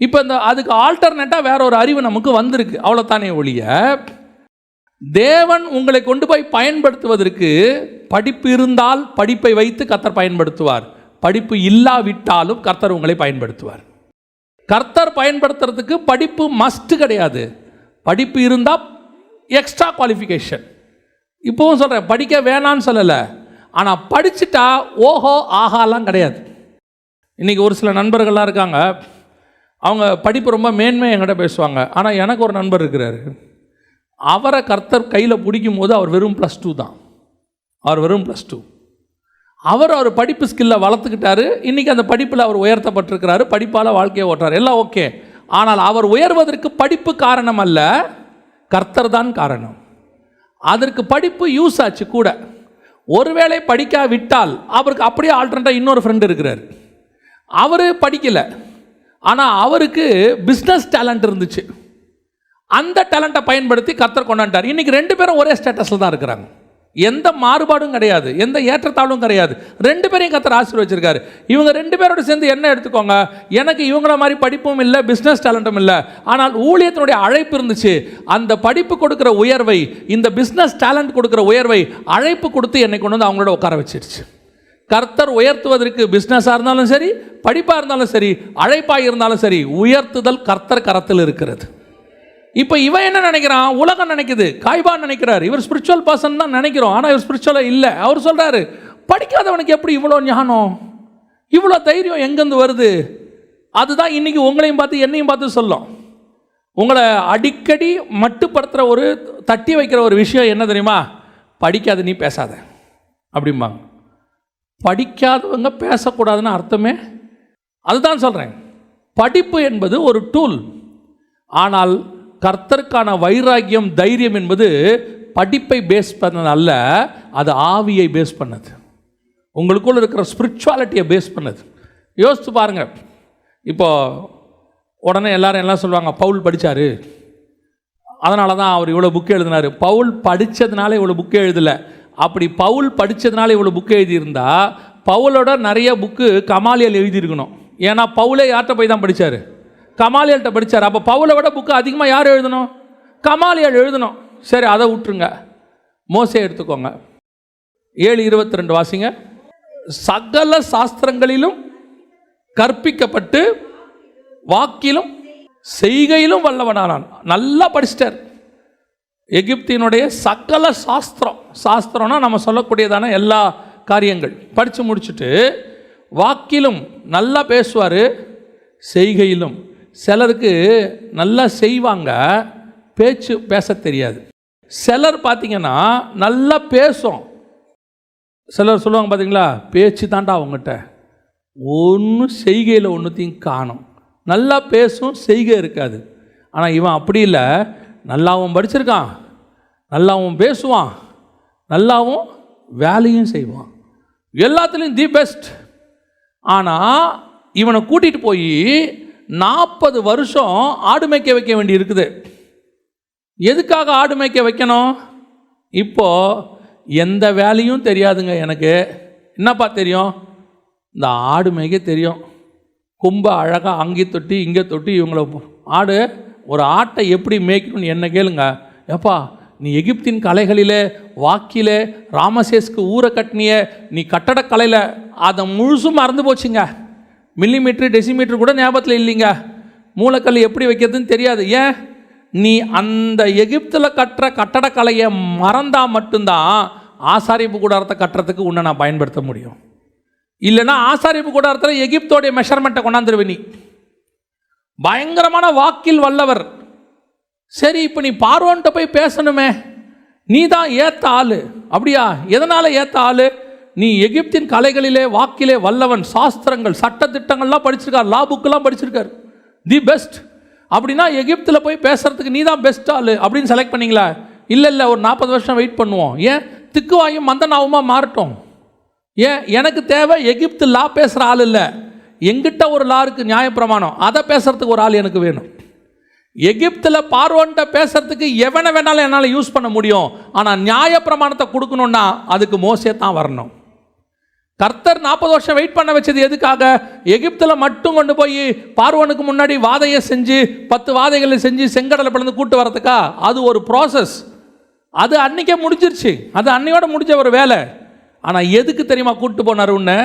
இப்போ அதுக்கு ஆல்டர்னேட்டாக வேற ஒரு அறிவு நமக்கு வந்திருக்கு, அவ்வளோத்தானே ஒழிய தேவன் உங்களை கொண்டு போய் பயன்படுத்துவதற்கு படிப்பு இருந்தால் படிப்பை வைத்து கர்த்தர் பயன்படுத்துவார். படிப்பு இல்லாவிட்டாலும் கர்த்தர் உங்களை பயன்படுத்துவார். கர்த்தர் பயன்படுத்துறதுக்கு படிப்பு மஸ்ட் கிடையாது. படிப்பு இருந்தால் எக்ஸ்ட்ரா குவாலிஃபிகேஷன். இப்போவும் சொல்கிறேன், படிக்க வேணான்னு சொல்லலை, ஆனால் படிச்சுட்டா ஓஹோ ஆகாலாம் கிடையாது. இன்றைக்கி ஒரு சில நண்பர்கள்லாம் இருக்காங்க, அவங்க படிப்பு ரொம்ப மேன்மையாக என்கிட்ட பேசுவாங்க. ஆனால் எனக்கு ஒரு நண்பர் இருக்கிறார், அவரை கர்த்தர் கையில் பிடிக்கும் போது அவர் வெறும் +2 தான். அவர் படிப்பு ஸ்கில்லை வளர்த்துக்கிட்டாரு. இன்றைக்கி அந்த படிப்பில் அவர் உயர்த்தப்பட்டிருக்கிறாரு, படிப்பால் வாழ்க்கையை ஓட்டுறார், எல்லாம் ஓகே. ஆனால் அவர் உயர்வதற்கு படிப்பு காரணம் அல்ல, கர்த்தர் தான் காரணம். அதற்கு படிப்பு யூஸ் ஆச்சு கூட. ஒருவேளை படிக்காவிட்டால் அவருக்கு அப்படியே ஆல்டர்னேட்டாக இன்னொரு ஃப்ரெண்டு இருக்கிறார், அவர் படிக்கலை, ஆனால் அவருக்கு பிஸ்னஸ் டேலண்ட் இருந்துச்சு. அந்த டேலண்ட்டை பயன்படுத்தி கர்த்தர் கொண்டாண்டார். இன்றைக்கி 2 பேரும் ஒரே ஸ்டேட்டஸில் தான் இருக்கிறாங்க. எந்த மாறுபாடும் கிடையாது, எந்த ஏற்றத்தாழ்வும் கிடையாது. 2 பேரையும் கர்த்தர் ஆசீர்வதிச்சிருக்காரு. இவங்க 2 பேரோடு சேர்ந்து என்ன எடுத்துக்கோங்க, எனக்கு இவங்கள மாதிரி படிப்பும் இல்லை, பிஸ்னஸ் டேலண்ட்டும் இல்லை, ஆனால் ஊழியத்தினுடைய அழைப்பு இருந்துச்சு. அந்த படிப்பு கொடுக்குற உயர்வை, இந்த பிஸ்னஸ் டேலண்ட் கொடுக்குற உயர்வை அழைப்பு கொடுத்து என்னை கொண்டு வந்து அவங்களோட உட்கார வச்சிருச்சு. கர்த்தர் உயர்த்துவதற்கு பிஸ்னஸாக இருந்தாலும் சரி, படிப்பாக இருந்தாலும் சரி, அழைப்பாக இருந்தாலும் சரி, உயர்த்துதல் கர்த்தர் கரத்தில் இருக்கிறது. இப்போ இவன் என்ன நினைக்கிறான்? உலகம் நினைக்குது, காய்பான் நினைக்கிறார், இவர் ஸ்பிரிச்சுவல் பர்சன் தான் நினைக்கிறோம், ஆனால் இவர் ஸ்பிரிச்சுவலாக இல்லை. அவர் சொல்கிறாரு, படிக்காதவனுக்கு எப்படி இவ்வளோ ஞானம், இவ்வளோ தைரியம் எங்கேருந்து வருது? அதுதான் இன்றைக்கி உங்களையும் பார்த்து என்னையும் பார்த்து சொல்லும். உங்களை அடிக்கடி மட்டுப்படுத்துகிற ஒரு தட்டி வைக்கிற ஒரு விஷயம் என்ன தெரியுமா? படிக்காத நீ பேசாத அப்படிம்பாங்க. படிக்காதவங்க பேசக்கூடாதுன்னு அர்த்தமே அதுதான் சொல்கிறேன். படிப்பு என்பது ஒரு டூல். ஆனால் கர்த்தருக்கான வைராக்கியம், தைரியம் என்பது படிப்பை பேஸ் பண்ணது அல்ல, அது ஆவியை பேஸ் பண்ணது, உங்களுக்குள்ள இருக்கிற ஸ்பிரிச்சுவாலிட்டியை பேஸ் பண்ணது. யோசித்து பாருங்கள். இப்போ உடனே எல்லாரும் எல்லாம் சொல்லுவாங்க, பவுல் படித்தார், அதனால தான் அவர் இவ்வளோ புக்கு எழுதினார். பவுல் படித்ததுனால இவ்வளோ புக்கு எழுதலை. அப்படி பவுல் படித்ததுனால இவ்வளோ புக்கு எழுதியிருந்தா, பவுலோட நிறைய புக்கு கமாலியல் எழுதியிருக்கணும். ஏன்னா பவுலே யார்கிட்ட போய் தான் படித்தார்? கமாலியல்கிட்ட படித்தார். அப்போ பவுலை விட புக்கு அதிகமாக யார் எழுதணும்? கமாலியல் எழுதணும். சரி, அதை விட்டுருங்க. மோசே எடுத்துக்கோங்க. 7:22 வாசிங்க. சகல சாஸ்திரங்களிலும் கற்பிக்கப்பட்டு வாக்கிலும் செய்கையிலும் வல்லவனானான். நல்லா படிச்சிட்டார். எகிப்தினுடைய சகல சாஸ்திரம்னா நம்ம சொல்லக்கூடியதான எல்லா காரியங்கள் படித்து முடிச்சுட்டு வாக்கிலும் நல்லா பேசுவார், செய்கையிலும். சிலருக்கு நல்லா செய்வாங்க, பேச தெரியாது. சிலர் பார்த்தீங்கன்னா நல்லா பேசும், சிலர் சொல்லுவாங்க பார்த்தீங்களா, பேச்சு தாண்டா அவங்ககிட்ட, ஒன்றும் செய்கையில் ஒன்றுத்தையும் காணும். நல்லா பேசும், செய்கை இருக்காது. ஆனால் இவன் அப்படி இல்லை, நல்லாவும் படிச்சிருக்கான், நல்லாவும் பேசுவான், நல்லாவும் வேலையும் செய்வான், எல்லாத்துலேயும் தி பெஸ்ட். ஆனால் இவனை கூட்டிகிட்டு போய் 40 வருஷம் ஆடு மேய்க்க வைக்க வேண்டி இருக்குது. எதுக்காக ஆடு மேய்க்க வைக்கணும்? இப்போது எந்த வேலையும் தெரியாதுங்க எனக்கு. என்னப்பா தெரியும்? இந்த ஆடு மேய்க்க தெரியும். கொம்பை அழகாக அங்கே தொட்டி இங்கே தொட்டி இவங்கள ஒரு ஆட்டை எப்படி மேய்க்கணும்னு என்ன கேளுங்க. எப்பா நீ எகிப்தின் கலைகளிலே வாக்கிலே ராமசேஸ்க்கு ஊரை கட்டினிய நீ கட்டடக்கலையில் அதை முழுசும் மறந்து போச்சுங்க. மில்லிமீட்ரு டெசிமீட்ரு கூட ஞாபகத்தில் இல்லைங்க. மூலக்கல் எப்படி வைக்கிறதுன்னு தெரியாது. ஏன்? நீ அந்த எகிப்தில் கட்டுற கட்டடக்கலையை மறந்தால் மட்டும்தான் ஆசாரிப்பு கூடாரத்தை கட்டுறதுக்கு உன்னை நான் பயன்படுத்த முடியும். இல்லைன்னா ஆசாரிப்பு கூடாரத்தில் எகிப்தோடைய மெஷர்மெண்ட்டை கொண்டாந்துருவே. நீ பயங்கரமான வாக்கில் வல்லவர். சரி, இப்போ நீ பார்வோன்ட்ட போய் பேசணுமே, நீ தான் ஏற்ற ஆள். அப்படியா? எதனால் ஏற்ற ஆள்? நீ எகிப்தின் கலைகளிலே வாக்கிலே வல்லவன், சாஸ்திரங்கள் சட்டத்திட்டங்கள்லாம் படிச்சிருக்கார், லா புக்கெல்லாம் படிச்சிருக்கார், தி பெஸ்ட். அப்படின்னா எகிப்தில் போய் பேசுகிறதுக்கு நீ தான் பெஸ்ட் ஆள் அப்படின்னு செலக்ட் பண்ணிங்களா? இல்லை, ஒரு 40 வருஷம் வெயிட் பண்ணுவோம். ஏன்? திக்குவாயும் மந்தனாவுமா மாறட்டும். ஏன்? எனக்கு தேவை எகிப்து லா பேசுகிற ஆள் இல்லை, எங்கிட்ட ஒரு லா இருக்குது, நியாயப்பிரமாணம், அதை பேசுகிறதுக்கு ஒரு ஆள் எனக்கு வேணும். எகிப்தில் பார்வோன்ட்ட பேசுறதுக்கு எவனை வேணாலும் என்னால் யூஸ் பண்ண முடியும். ஆனால் நியாயப்பிரமாணத்தை கொடுக்கணுன்னா அதுக்கு மோசே தான் வரணும். கர்த்தர் 40 வருஷம் வெயிட் பண்ண வச்சது எதுக்காக? எகிப்தில் மட்டும் கொண்டு போய் பார்வோனுக்கு முன்னாடி வாதையை செஞ்சு 10 வாதைகளை செஞ்சு செங்கடலை பிளந்து கூட்டு வரதுக்கா? அது ஒரு ப்ராசஸ். அது அன்னைக்கே முடிஞ்சிருச்சு, அது அன்னையோட முடிஞ்ச ஒரு வேலை. ஆனால் எதுக்கு தெரியுமா கூட்டு போனார்? உன்னை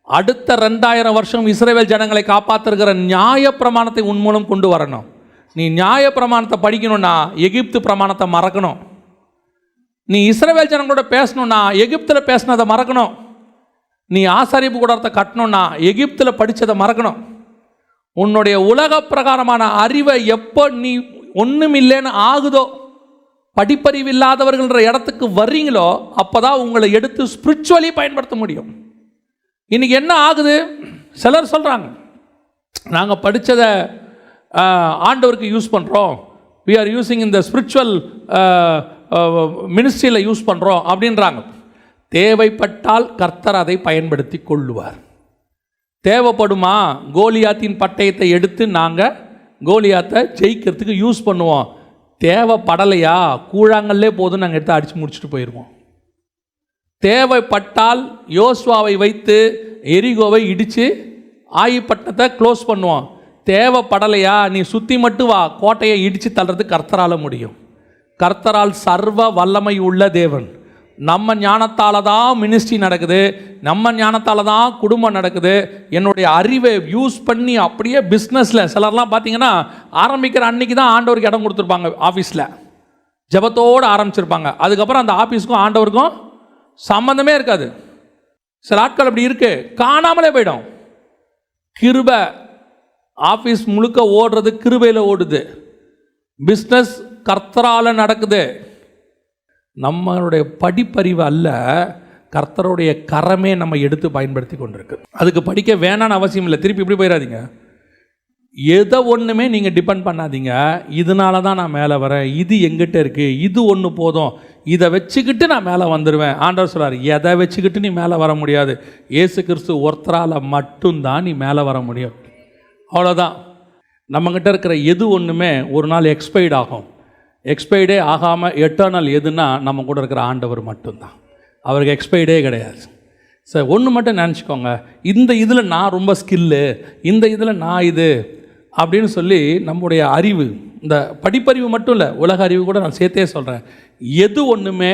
அடுத்த 2000 வருஷம் இஸ்ரவேல் ஜனங்களை காப்பாற்றுகிற நியாயப்பிரமாணத்தை உன் மூலம் கொண்டு வரணும். நீ நியாயப்பிரமாணத்தை படிக்கணும்னா எகிப்து பிரமாணத்தை மறக்கணும். நீ இஸ்ரவேல் ஜனங்களோட பேசணும்னா எகிப்தில் பேசினதை மறக்கணும். நீ ஆசாரிப்பு கூடாரத்தை கட்டணும்னா எகிப்தில் படித்ததை மறக்கணும். உன்னுடைய உலக பிரகாரமான அறிவை எப்போ நீ ஒன்றுமில்லைன்னு ஆகுதோ, படிப்பறிவு இல்லாதவர்கள்ன்ற இடத்துக்கு வர்றீங்களோ, அப்போ தான் உங்களை எடுத்து ஸ்பிரிச்சுவலி பயன்படுத்த முடியும். இன்றைக்கி என்ன ஆகுது? சிலர் சொல்கிறாங்க, நாங்கள் படித்ததை ஆண்டவருக்கு யூஸ் பண்ணுறோம், we are using in the spiritual மினிஸ்ட்ரியில் யூஸ் பண்ணுறோம் அப்படின்றாங்க. தேவைப்பட்டால் கர்த்தர் அதை பயன்படுத்தி கொள்ளுவார். தேவைப்படுமா? கோலியாத்தின் பட்டயத்தை எடுத்து நாங்கள் கோலியாத்தை ஜெயிக்கிறதுக்கு யூஸ் பண்ணுவோம். தேவைப்படலையா? கூழாங்கல்லே போதும், நாங்கள் எடுத்து அடித்து முடிச்சுட்டு போயிடுவோம். தேவைப்பட்டால் யோசுவாவை வைத்து எரிகோவை இடித்து ஆயிப்பட்டத்தை க்ளோஸ் பண்ணுவோம். தேவைப்படலையா? நீ சுற்றி மட்டும் வா, கோட்டையை இடித்து தள்ளுறது கர்த்தரால் முடியும். கர்த்தரால் சர்வ வல்லமை உள்ள தேவன். நம்ம ஞானத்தால் தான் மினிஸ்ட்ரி நடக்குது, நம்ம ஞானத்தால் தான் குடும்பம் நடக்குது. என்னுடைய அறிவை யூஸ் பண்ணி அப்படியே பிஸ்னஸில் சிலர்லாம் பார்த்தீங்கன்னா ஆரம்பிக்கிற அன்றைக்கி தான் ஆண்டவருக்கு இடம் கொடுத்துருப்பாங்க. ஆஃபீஸில் ஜெபத்தோடு ஆரம்பிச்சிருப்பாங்க, அதுக்கப்புறம் அந்த ஆஃபீஸுக்கும் ஆண்டவருக்கும் சம்மந்தமே இருக்காது. சில ஆட்கள் அப்படி இருக்கு, காணாமலே போயிடும். கிருபை ஆஃபீஸ் முழுக்க ஓடுறது கிருபையில் ஓடுது. பிஸ்னஸ் கர்த்தரால் நடக்குது. நம்மளுடைய படிப்பறிவு அல்ல, கர்த்தருடைய கரமே நம்ம எடுத்து பயன்படுத்தி கொண்டிருக்கு. அதுக்கு படிக்க வேணான்னு அவசியம் இல்லை. திருப்பி இப்படி போயிடாதீங்க. எதை ஒன்றுமே நீங்கள் டிபெண்ட் பண்ணாதீங்க. இதனால தான் நான் மேலே வரேன், இது எங்கிட்ட இருக்குது, இது ஒன்று போதும், இதை வச்சுக்கிட்டு நான் மேலே வந்துடுவேன். ஆண்டவர் சொல்கிறார், எதை வச்சுக்கிட்டு நீ மேலே வர முடியாது. இயேசு கிறிஸ்து ஒருத்தரால் மட்டும்தான் நீ மேலே வர முடியும். அவ்வளோதான். நம்மக்கிட்ட இருக்கிற எது ஒன்றுமே ஒரு நாள் எக்ஸ்பைர்ட் ஆகும். எக்ஸ்பைர்டே ஆகாமல் எட்டர்னல் எதுனா நம்ம கூட இருக்கிற ஆண்டவர் மட்டும்தான். அவருக்கு எக்ஸ்பைர்டே கிடையாது. சார் ஒன்று மட்டும் நினச்சிக்கோங்க, இந்த இதில் நான் ரொம்ப ஸ்கில்லு, இந்த இதில் நான் இது அப்படின்னு சொல்லி நம்முடைய அறிவு, இந்த படிப்பறிவு மட்டும் இல்லை, உலக அறிவு கூட நான் சேர்த்தே சொல்கிறேன். எது ஒன்றுமே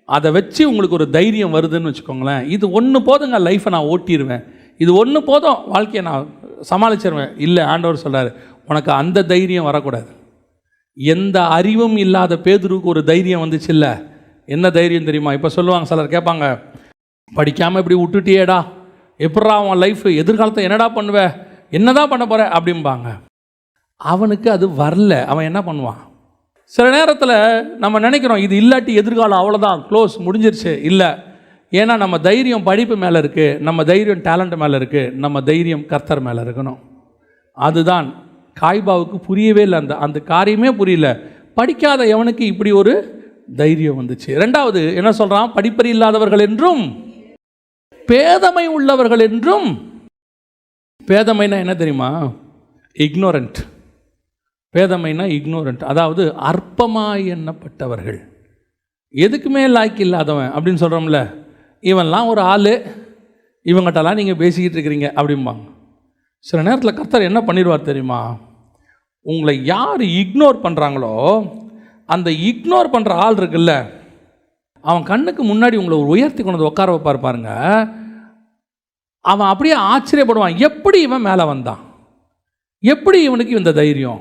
அதை வச்சு உங்களுக்கு ஒரு தைரியம் வருதுன்னு வச்சுக்கோங்களேன், இது ஒன்று போதுங்க, லைஃப்பை நான் ஓட்டிடுவேன், இது ஒன்று போதும், வாழ்க்கையை நான் சமாளிச்சிருவேன். இல்லை, ஆண்டவர் சொல்கிறார், உனக்கு அந்த தைரியம் வரக்கூடாது. எந்த அறிவும் இல்லாத பேதுருக்கு ஒரு தைரியம் வந்துச்சு. இல்லை, என்ன தைரியம் தெரியுமா? இப்போ சொல்லுவாங்க, சிலர் கேட்பாங்க, படிக்காமல் இப்படி விட்டுட்டியேடா, எப்படா அவன் லைஃப், எதிர்காலத்தை என்னடா பண்ணுவ, என்னதான் பண்ண போகிற அப்படிம்பாங்க. அவனுக்கு அது வரல, அவன் என்ன பண்ணுவான்? சில நேரத்தில் நம்ம நினைக்கிறோம், இது இல்லாட்டி எதிர்காலம் அவ்வளோதான், க்ளோஸ், முடிஞ்சிருச்சு. இல்லை, ஏன்னா நம்ம தைரியம் படிப்பு மேலே இருக்குது, நம்ம தைரியம் டேலண்ட் மேலே இருக்குது, நம்ம தைரியம் கர்த்தர் மேலே இருக்கணும். அதுதான் காய்பாவுக்கு புரியவே இல்லை, அந்த காரியமே புரியல. படிக்காத எவனுக்கு இப்படி ஒரு தைரியம் வந்துச்சு. ரெண்டாவது என்ன சொல்கிறான்? படிப்பறி இல்லாதவர்கள் என்றும் பேதமை உள்ளவர்கள் என்றும். பேதமைனா என்ன தெரியுமா? இக்னோரண்ட். பேதமைனா இக்னோரண்ட், அதாவது அற்பமாய் எண்ணப்பட்டவர்கள், எதுக்குமே லாய்க்கு இல்லாதவன் அப்படின்னு சொல்கிறோம்ல, இவன்லாம் ஒரு ஆள், இவங்ககிட்டலாம் நீங்கள் பேசிக்கிட்டு இருக்கிறீங்க அப்படிம்பாங்க. சில நேரத்தில் கர்த்தர் என்ன பண்ணிடுவார் தெரியுமா? உங்களை யார் இக்னோர் பண்ணுறாங்களோ, அந்த இக்னோர் பண்ணுற ஆள் இருக்குல்ல, அவன் கண்ணுக்கு முன்னாடி உங்களை ஒரு உயர்த்தி கொண்டு வந்து உட்கார வைப்பார் பாருங்க. அவன் அப்படியே ஆச்சரியப்படுவான், எப்படி இவன் மேலே வந்தான், எப்படி இவனுக்கு இந்த தைரியம்.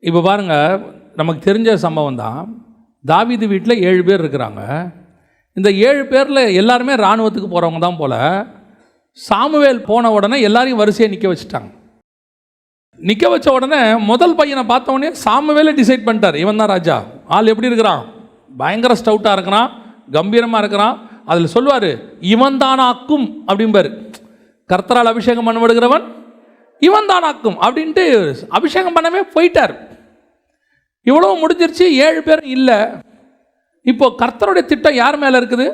இப்போ பாருங்கள், நமக்கு தெரிஞ்ச சம்பவம் தான். தாவீது வீட்டில் 7 பேர் இருக்கிறாங்க. இந்த 7 பேரில் எல்லாருமே இராணுவத்துக்கு போகிறவங்க தான் போல். சாமுவேல் போன உடனே எல்லாரையும் வரிசையாக நிற்க வச்சுட்டாங்க. நிற்க வச்ச உடனே முதல் பையனை பார்த்த உடனே சாமுவேலே டிசைட் பண்ணிட்டார், இவன் தான் ராஜா. ஆள் எப்படி இருக்கிறான்? பயங்கர ஸ்டவுட்டாக இருக்கிறான், கம்பீரமாக இருக்கிறான். அதில் சொல்லுவார், இவன் தானாக்கும் அப்படிம்பார். கர்த்தரால் அபிஷேகம் பண்ணப்படுகிறவன் இவன் தானாக்கும் அப்படின்ட்டு அபிஷேகம் பண்ணவே போயிட்டார். இவ்வளோ முடிஞ்சிருச்சு, 7 பேர் இல்லை. இப்போ கர்த்தருடைய திட்டம் யார் மேலே இருக்குது?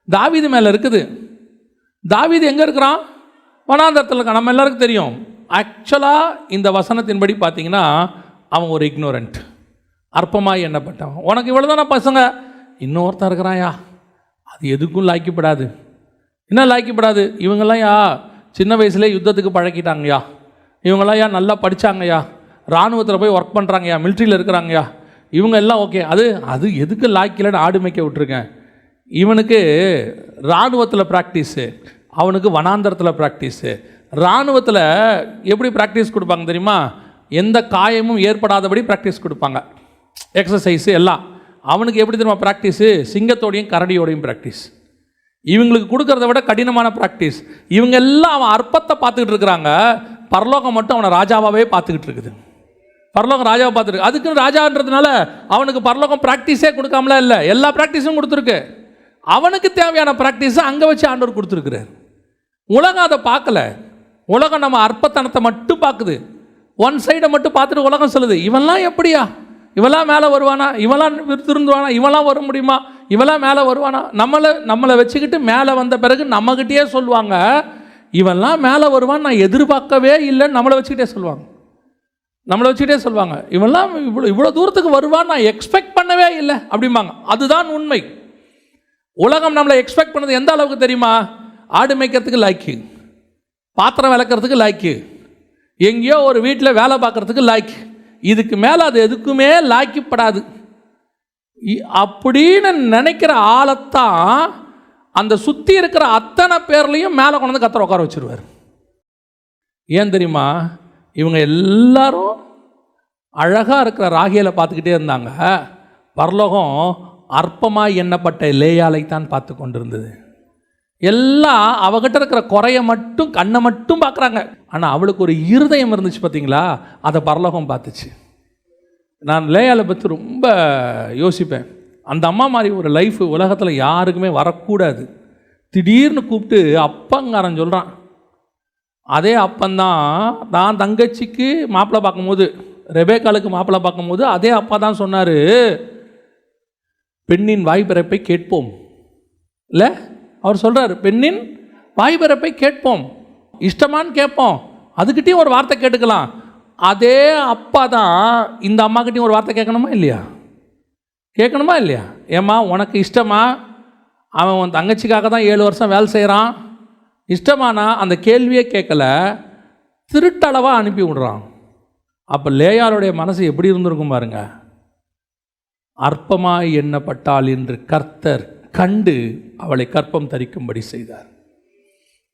தாவீது மேலே இருக்குது. தாவீது எங்கே இருக்கிறான்? வனாந்தரத்தில் இருக்கான். நம்ம எல்லாருக்கும் தெரியும். ஆக்சுவலாக இந்த வசனத்தின்படி பார்த்தீங்கன்னா அவன் ஒரு இக்னோரண்ட், அற்பமாய் எண்ணப்பட்டவன். உனக்கு இவ்வளோ தானே பசங்க, இன்னொருத்தன் இருக்கிறாயா, அது எதுக்கும் லாய்க்கப்படாது. என்ன லாய்க்கப்படாது? இவங்கெல்லாம் யா சின்ன வயசுலேயே யுத்தத்துக்கு பழக்கிட்டாங்கய்யா, இவங்கெல்லாம் யா நல்லா படித்தாங்கய்யா, இராணுவத்தில் போய் ஒர்க் பண்ணுறாங்கய்யா, மிலிட்ரியில் இருக்கிறாங்கய்யா, இவங்க எல்லாம் ஓகே. அது எதுக்கு லாய்க்கலன்னு ஆடு மேய்க்க விட்டுருக்கேன். இவனுக்கு இராணுவத்தில் ப்ராக்டிஸு, அவனுக்கு வனாந்தரத்தில் ப்ராக்டிஸு. இராணுவத்தில் எப்படி ப்ராக்டிஸ் கொடுப்பாங்க தெரியுமா? எந்த காயமும் ஏற்படாதபடி ப்ராக்டிஸ் கொடுப்பாங்க, எக்ஸசைஸு எல்லாம். அவனுக்கு எப்படி தெரியுமா ப்ராக்டிஸு? சிங்கத்தோடையும் கரடியோடையும் ப்ராக்டிஸ். இவங்களுக்கு கொடுக்கறத விட கடினமான ப்ராக்டிஸ். இவங்க எல்லாம் அவன் அற்பத்தை பார்த்துக்கிட்டு இருக்கிறாங்க, பரலோகம் மட்டும் அவனை ராஜாவாகவே பார்த்துக்கிட்டு இருக்குது. பரலோகம் ராஜாவை பார்த்துருக்கு. அதுக்குன்னு ராஜான்றதுனால அவனுக்கு பரலோகம் ப்ராக்டிஸே கொடுக்காமலாம் இல்லை, எல்லா ப்ராக்டிஸும் கொடுத்துருக்கு. அவனுக்கு தேவையான ப்ராக்டிஸை அங்கே வச்சு ஆண்டவர் கொடுத்துருக்குறார். உலகம் அதை பார்க்கல. உலகம் நம்ம அற்பத்தனத்தை மட்டும் பார்க்குது, ஒன் சைடை மட்டும் பார்த்துட்டு உலகம் சொல்லுது, இவெல்லாம் எப்படியா, இவெல்லாம் மேலே வருவானா, இவெல்லாம் திருந்துவானா, இவெல்லாம் வர முடியுமா, இவெல்லாம் மேலே வருவானா. நம்மளை வச்சுக்கிட்டு மேலே வந்த பிறகு நம்மகிட்டயே சொல்லுவாங்க, இவெல்லாம் மேலே வருவான் நான் எதிர்பார்க்கவே இல்லைன்னு நம்மளை வச்சுக்கிட்டே சொல்லுவாங்க. இவெல்லாம் இவ்வளோ தூரத்துக்கு வருவான் நான் எக்ஸ்பெக்ட் பண்ணவே இல்லை அப்படிம்பாங்க. அதுதான் உண்மை. உலகம் நம்மளை எக்ஸ்பெக்ட் பண்ணது எந்த அளவுக்கு தெரியுமா? ஆடு மேய்க்கிறதுக்கு லாய்க்கு, பாத்திரம் விளக்கிறதுக்கு லாய்க்கு, எங்கேயோ ஒரு வீட்டில் வேலை பார்க்குறதுக்கு லாய்க்கு. இதுக்கு மேலே அது எதுக்குமே லாய்க்கப்படாது அப்படின்னு நினைக்கிற ஆளைத்தான் அந்த சுற்றி இருக்கிற அத்தனை பேர்லையும் மேலே கொண்டு வந்து கர்த்தர் உட்கார வச்சிருவார். ஏன் தெரியுமா? இவங்க எல்லாரும் அழகாக இருக்கிற ராகேலை பார்த்துக்கிட்டே இருந்தாங்க. பரலோகம் அற்பமாய் எண்ணப்பட்ட லேயாளைத்தான் பார்த்து கொண்டிருந்தது. எல்லாம் அவகிட்ட இருக்கிற குறைய மட்டும், கண்ணை மட்டும் பார்க்குறாங்க. ஆனால் அவளுக்கு ஒரு இருதயம் இருந்துச்சு பார்த்தீங்களா, அதை பரலோகம் பார்த்துச்சு. நான் லேயாலை பற்றி ரொம்ப யோசிப்பேன். அந்த அம்மா மாதிரி ஒரு லைஃப் உலகத்தில் யாருக்குமே வரக்கூடாது. திடீர்னு கூப்பிட்டு அப்பங்காரன் சொல்கிறான். அதே அப்பந்தான் நான் தங்கச்சிக்கு மாப்பிள்ளை பார்க்கும்போது, ரெபேக்காலுக்கு மாப்பிள்ளை பார்க்கும்போது அதே அப்பா தான் சொன்னார், பெண்ணின் வாய்பிறப்பை கேட்போம். இல்லை, அவர் சொல்கிறார், பெண்ணின் வாய்பிறப்பை கேட்போம், இஷ்டமான்னு கேட்போம், அதுக்கிட்டையும் ஒரு வார்த்தை கேட்டுக்கலாம். அதே அப்பா தான் இந்த அம்மாக்கிட்டையும் ஒரு வார்த்தை கேட்கணுமா இல்லையா? ஏம்மா உனக்கு இஷ்டமா? அவன் உன் தங்கச்சிக்காக தான் 7 வருஷம் வேலை செய்கிறான், இஷ்டமானா அந்த கேள்வியே கேட்கல, திருட்டளவாக அனுப்பி விடுறான். அப்போ லேயாளுடைய மனசு எப்படி இருந்திருக்கும் பாருங்க. அற்பமாய் எண்ணப்பட்டாள் என்று கர்த்தர் கண்டு அவளை கற்பம் தரிக்கும்படி செய்தார்.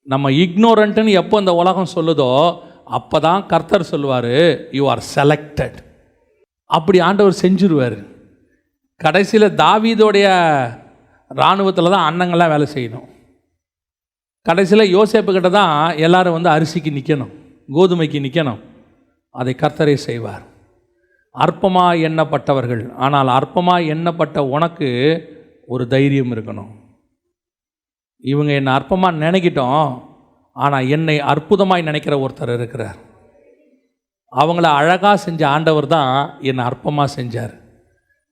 நம்ம இக்னோரண்ட்டுன்னு எப்போ இந்த உலகம் சொல்லுதோ அப்போ தான் கர்த்தர் சொல்லுவார், யூ ஆர் செலக்டட். அப்படி ஆண்டவர் செஞ்சுருவார். கடைசியில் தாவீதோடைய இராணுவத்தில் தான் அண்ணங்கள்லாம் வேலை செய்யணும். கடைசியில் யோசேப்புக்கிட்ட தான் எல்லாரும் வந்து அரிசிக்கு நிற்கணும், கோதுமைக்கு நிற்கணும். அதை கர்த்தரே செய்வார். அற்பமாக எண்ணப்பட்டவர்கள், ஆனால் அற்பமாக எண்ணப்பட்ட உனக்கு ஒரு தைரியம் இருக்கணும். இவங்க என்னை அற்பமாக நினைக்கிட்டோம், ஆனால் என்னை அற்புதமாய் நினைக்கிற ஒருத்தர் இருக்கிறார். அவங்கள அழகாக செஞ்ச ஆண்டவர் தான் என்னை அற்பமாக செஞ்சார்.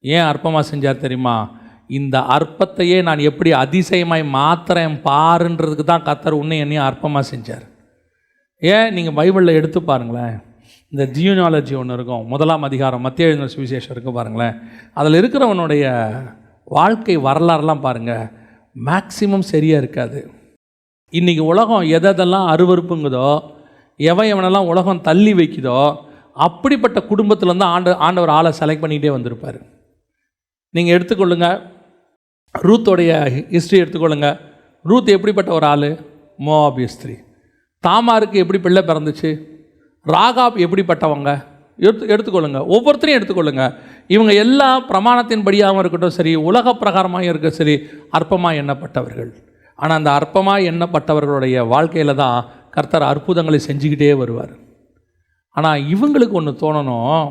ஏன் அற்பமாக செஞ்சார் தெரியுமா? இந்த அற்பத்தையே நான் எப்படி அதிசயமாய் மாத்திரேன் பாருன்றதுக்கு தான் கர்த்தர் உன்னை என்னையும் அற்பமாக செஞ்சார். ஏன் நீங்கள் பைபிளில் எடுத்து பாருங்களேன், இந்த ஜியோனாலஜி ஒன்று இருக்கும், 1ஆம் அதிகாரம் மத்தேயு எழுதின சுவிசேஷம் இருக்குது பாருங்களேன். அதில் இருக்கிறவனுடைய வாழ்க்கை வரலாறுலாம் பாருங்கள், மேக்சிமம் சரியாக இருக்காது. இன்றைக்கி உலகம் எதெல்லாம் அருவருப்புங்குதோ, எவனெல்லாம் உலகம் தள்ளி வைக்குதோ, அப்படிப்பட்ட குடும்பத்திலேருந்து ஆண்டவர் ஆளை செலக்ட் பண்ணிக்கிட்டே வந்திருப்பார். நீங்கள் எடுத்துக்கொள்ளுங்க, ரூத்தோடைய ஹிஸ்ட்ரி எடுத்துக்கொள்ளுங்க. ரூத் எப்படிப்பட்ட ஒரு ஆள்? மோவாபிய ஸ்திரீ. தாமாருக்கு எப்படி பிள்ளை பிறந்துச்சு? ராகாப் எப்படிப்பட்டவங்க? எடுத்துக்கொள்ளுங்க, ஒவ்வொருத்தரையும் எடுத்துக்கொள்ளுங்க. இவங்க எல்லா பிரமாணத்தின்படியாகவும் இருக்கட்டும் சரி, உலக பிரகாரமாக இருக்க சரி, அற்பமாக எண்ணப்பட்டவர்கள். ஆனால் அந்த அற்பமாக எண்ணப்பட்டவர்களுடைய வாழ்க்கையில் தான் கர்த்தர் அற்புதங்களை செஞ்சுக்கிட்டே வருவார். ஆனால் இவங்களுக்கு ஒன்று தோணணும்,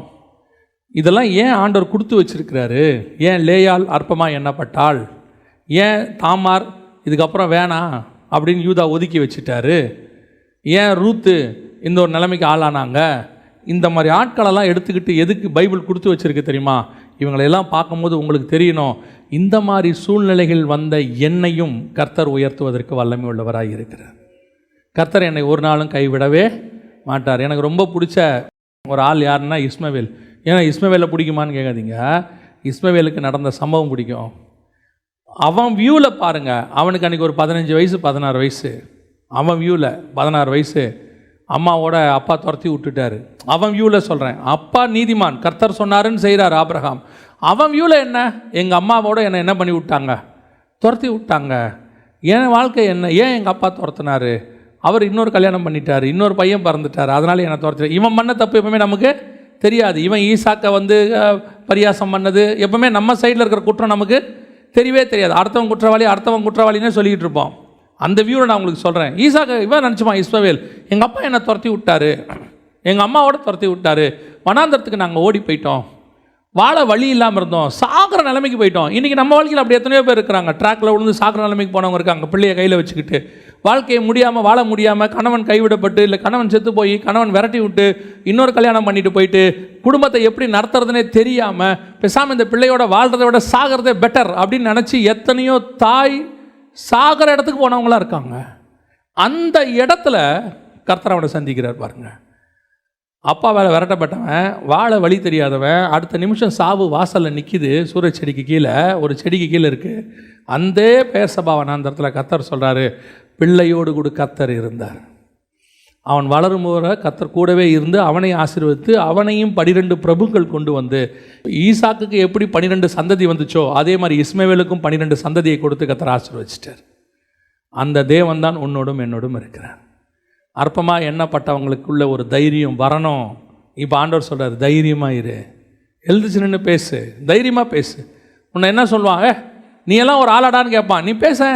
இதெல்லாம் ஏன் ஆண்டவர் கொடுத்து வச்சிருக்கிறாரு? ஏன் லேயாள் அற்பமாக எண்ணப்பட்டாள்? ஏன் தாமார் இதுக்கப்புறம் வேணாம் அப்படின்னு யூதா ஒதுக்கி வச்சுட்டாரு? ஏன் ரூத்து இந்த ஒரு நிலைமைக்கு ஆளானாங்க? இந்த மாதிரி ஆட்களெல்லாம் எடுத்துக்கிட்டு எதுக்கு பைபிள் கொடுத்து வச்சிருக்கு தெரியுமா? இவங்களெல்லாம் பார்க்கும்போது உங்களுக்கு தெரியணும், இந்த மாதிரி சூழ்நிலைகள் வந்த என்னையும் கர்த்தர் உயர்த்துவதற்கு வல்லமை உள்ளவராக இருக்கிறார். கர்த்தர் என்னை ஒரு நாளும் கைவிடவே மாட்டார். எனக்கு ரொம்ப பிடிச்ச ஒரு ஆள் யாருன்னா இஸ்மவேல். ஏன்னா இஸ்மவேலை பிடிக்குமான்னு கேட்காதீங்க, இஸ்மவேலுக்கு நடந்த சம்பவம் பிடிக்கும். அவன் வியூவில் பாருங்கள், அவனுக்கு அன்றைக்கி ஒரு 15 வயசு 16 வயசு. அவன் வியூவில் 16 வயசு, அம்மாவோட அப்பா துரத்தி விட்டுட்டாரு. அவன் வியூவில் சொல்கிறேன், அப்பா நீதிமான், கர்த்தர் சொன்னாருன்னு செய்கிறார் ஆபிரகாம். அவன் வியூவில் என்ன, எங்கள் அம்மாவோட என்னை என்ன பண்ணி விட்டாங்க? துரத்தி விட்டாங்க. என் வாழ்க்கை என்ன, ஏன் எங்கள் அப்பா துரத்தினார்? அவர் இன்னொரு கல்யாணம் பண்ணிட்டார், இன்னொரு பையன் பிறந்துட்டார், அதனால் என்னை துரத்திட்டார். இவன் பண்ண தப்பு எப்பவுமே நமக்கு தெரியாது. இவன் ஈசாக்கை வந்து பரியாசம் பண்ணது எப்பவுமே நம்ம சைடில் இருக்கிற குற்றம் நமக்கு தெரியவே தெரியாது. அடுத்தவன் குற்றவாளினே சொல்லிக்கிட்டு இருப்போம். அந்த வியூவில் நான் உங்களுக்கு சொல்கிறேன், ஈசாக்கை இவன் நினச்சிப்பான், இஸ்மவேல் எங்கள் அப்பா என்னை துரத்தி விட்டார், எங்கள் அம்மாவோட துரத்தி விட்டார், வனாந்தரத்துக்கு நாங்கள் ஓடி போயிட்டோம், வாழ வழி இல்லாமல் இருந்தோம், சாகிற நிலைமைக்கு போயிட்டோம். இன்றைக்கி நம்ம வாழ்க்கையில் அப்படி எத்தனையோ பேர் இருக்கிறாங்க, ட்ராக்கில் விழுந்து சாகிற நிலைமைக்கு போனவங்க இருக்காங்க. பிள்ளையை கையில் வச்சுக்கிட்டு வாழ்க்கையை முடியாமல் வாழ முடியாமல், கணவன் கைவிடப்பட்டு இல்லை கணவன் செத்து போய் கணவன் விரட்டி விட்டு இன்னொரு கல்யாணம் பண்ணிட்டு போயிட்டு குடும்பத்தை எப்படி நடத்துறதுனே தெரியாமல் பேசாமல் இந்த பிள்ளையோட வாழ்கிறத விட சாகிறதே பெட்டர் அப்படின்னு நினச்சி எத்தனையோ தாய் சாகிற இடத்துக்கு போனவங்களாம் இருக்காங்க. அந்த இடத்துல கர்த்தர் அவனை சந்திக்கிறார் பாருங்க. அப்பா வேலை விரட்டப்பட்டவன், வாழ வழி தெரியாதவன், அடுத்த நிமிஷம் சாவு வாசலில் நிற்கிது. சூரிய செடிக்கு கீழே, ஒரு செடிக்கு கீழே இருக்குது. அந்த பேர்சபாவன் அந்த இடத்துல கர்த்தர் சொல்கிறாரு, பிள்ளையோடு கூட கர்த்தர் இருந்தார். அவன் வளரும்போது கர்த்தர் கூடவே இருந்து அவனை ஆசீர்வதித்து அவனையும் 12 பிரபுக்கள் கொண்டு வந்து, ஈசாக்குக்கு எப்படி 12 சந்ததி வந்துச்சோ அதே மாதிரி இஸ்மவேலுக்கும் 12 சந்ததியை கொடுத்து கர்த்தர் ஆசீர்வதிச்சிட்டார். அந்த தேவன் தான் உன்னோடும் என்னோடும் இருக்கிறார். அற்பமாக எண்ணப்பட்டவங்களுக்குள்ள ஒரு தைரியம் வரணும். இப்போ ஆண்டவர் சொல்கிறார், தைரியமாக இரு, எழுந்துச்சு நின்று பேசு, தைரியமாக பேசு. உன்னை என்ன சொல்லுவாங்க, நீ எல்லாம் ஒரு ஆளாடான்னு கேட்பான், நீ பேச.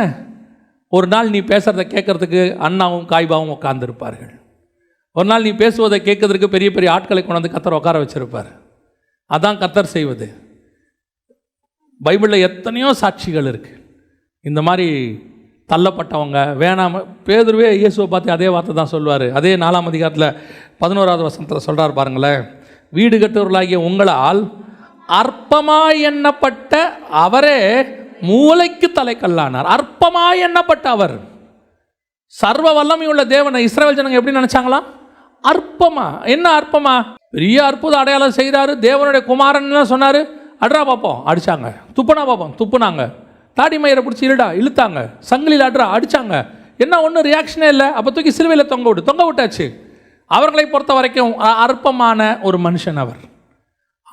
ஒரு நாள் நீ பேசுகிறத கேட்கறதுக்கு அண்ணாவும் காய்பாவும் உட்கார்ந்துருப்பார்கள். ஒரு நாள் நீ பேசுவதை கேட்கறதுக்கு பெரிய பெரிய ஆட்களை கொண்டு வந்து கர்த்தர் உட்கார வச்சிருப்பார். அதான் கர்த்தர் செய்வது. பைபிளில் எத்தனையோ சாட்சிகள் இருக்குது. இந்த மாதிரி தள்ளப்பட்டவங்க வேணாம். பேதுருவே இயேசுவை பார்த்து அதே வார்த்தை தான் சொல்லுவார். அதே 4ஆம் அதிகாரத்தில் 11வது வசனத்தில் சொல்கிறார் பாருங்களேன், வீடு கட்டுவர்களாகிய உங்களால் அற்பமாய் எண்ணப்பட்ட அவரே மூளைக்கு தலைக்கல்லானார். அற்பமாய் எண்ணப்பட்ட அவர், சர்வ வல்லமையுள்ள தேவனை இஸ்ரவேல் ஜனங்க எப்படி நினைச்சாங்களா? அற்பமா. என்ன அற்பமா? பெரிய அற்புத அடையாளம் செய்கிறாரு, தேவனுடைய குமாரன் சொன்னார், அட்ரா பார்ப்போம், அடித்தாங்க. துப்புனா பார்ப்போம், துப்புனாங்க. தாடி மயிரை பிடிச்சி இழுத்தாங்க, சங்கிலியில் அட்ரா அடித்தாங்க. என்ன ஒன்றும் ரியாக்ஷனே இல்லை. அப்போ தூக்கி சிலுவையில் தொங்க விட்டாச்சு. அவர்களை பொறுத்த வரைக்கும் அற்பமான ஒரு மனுஷன் அவர்.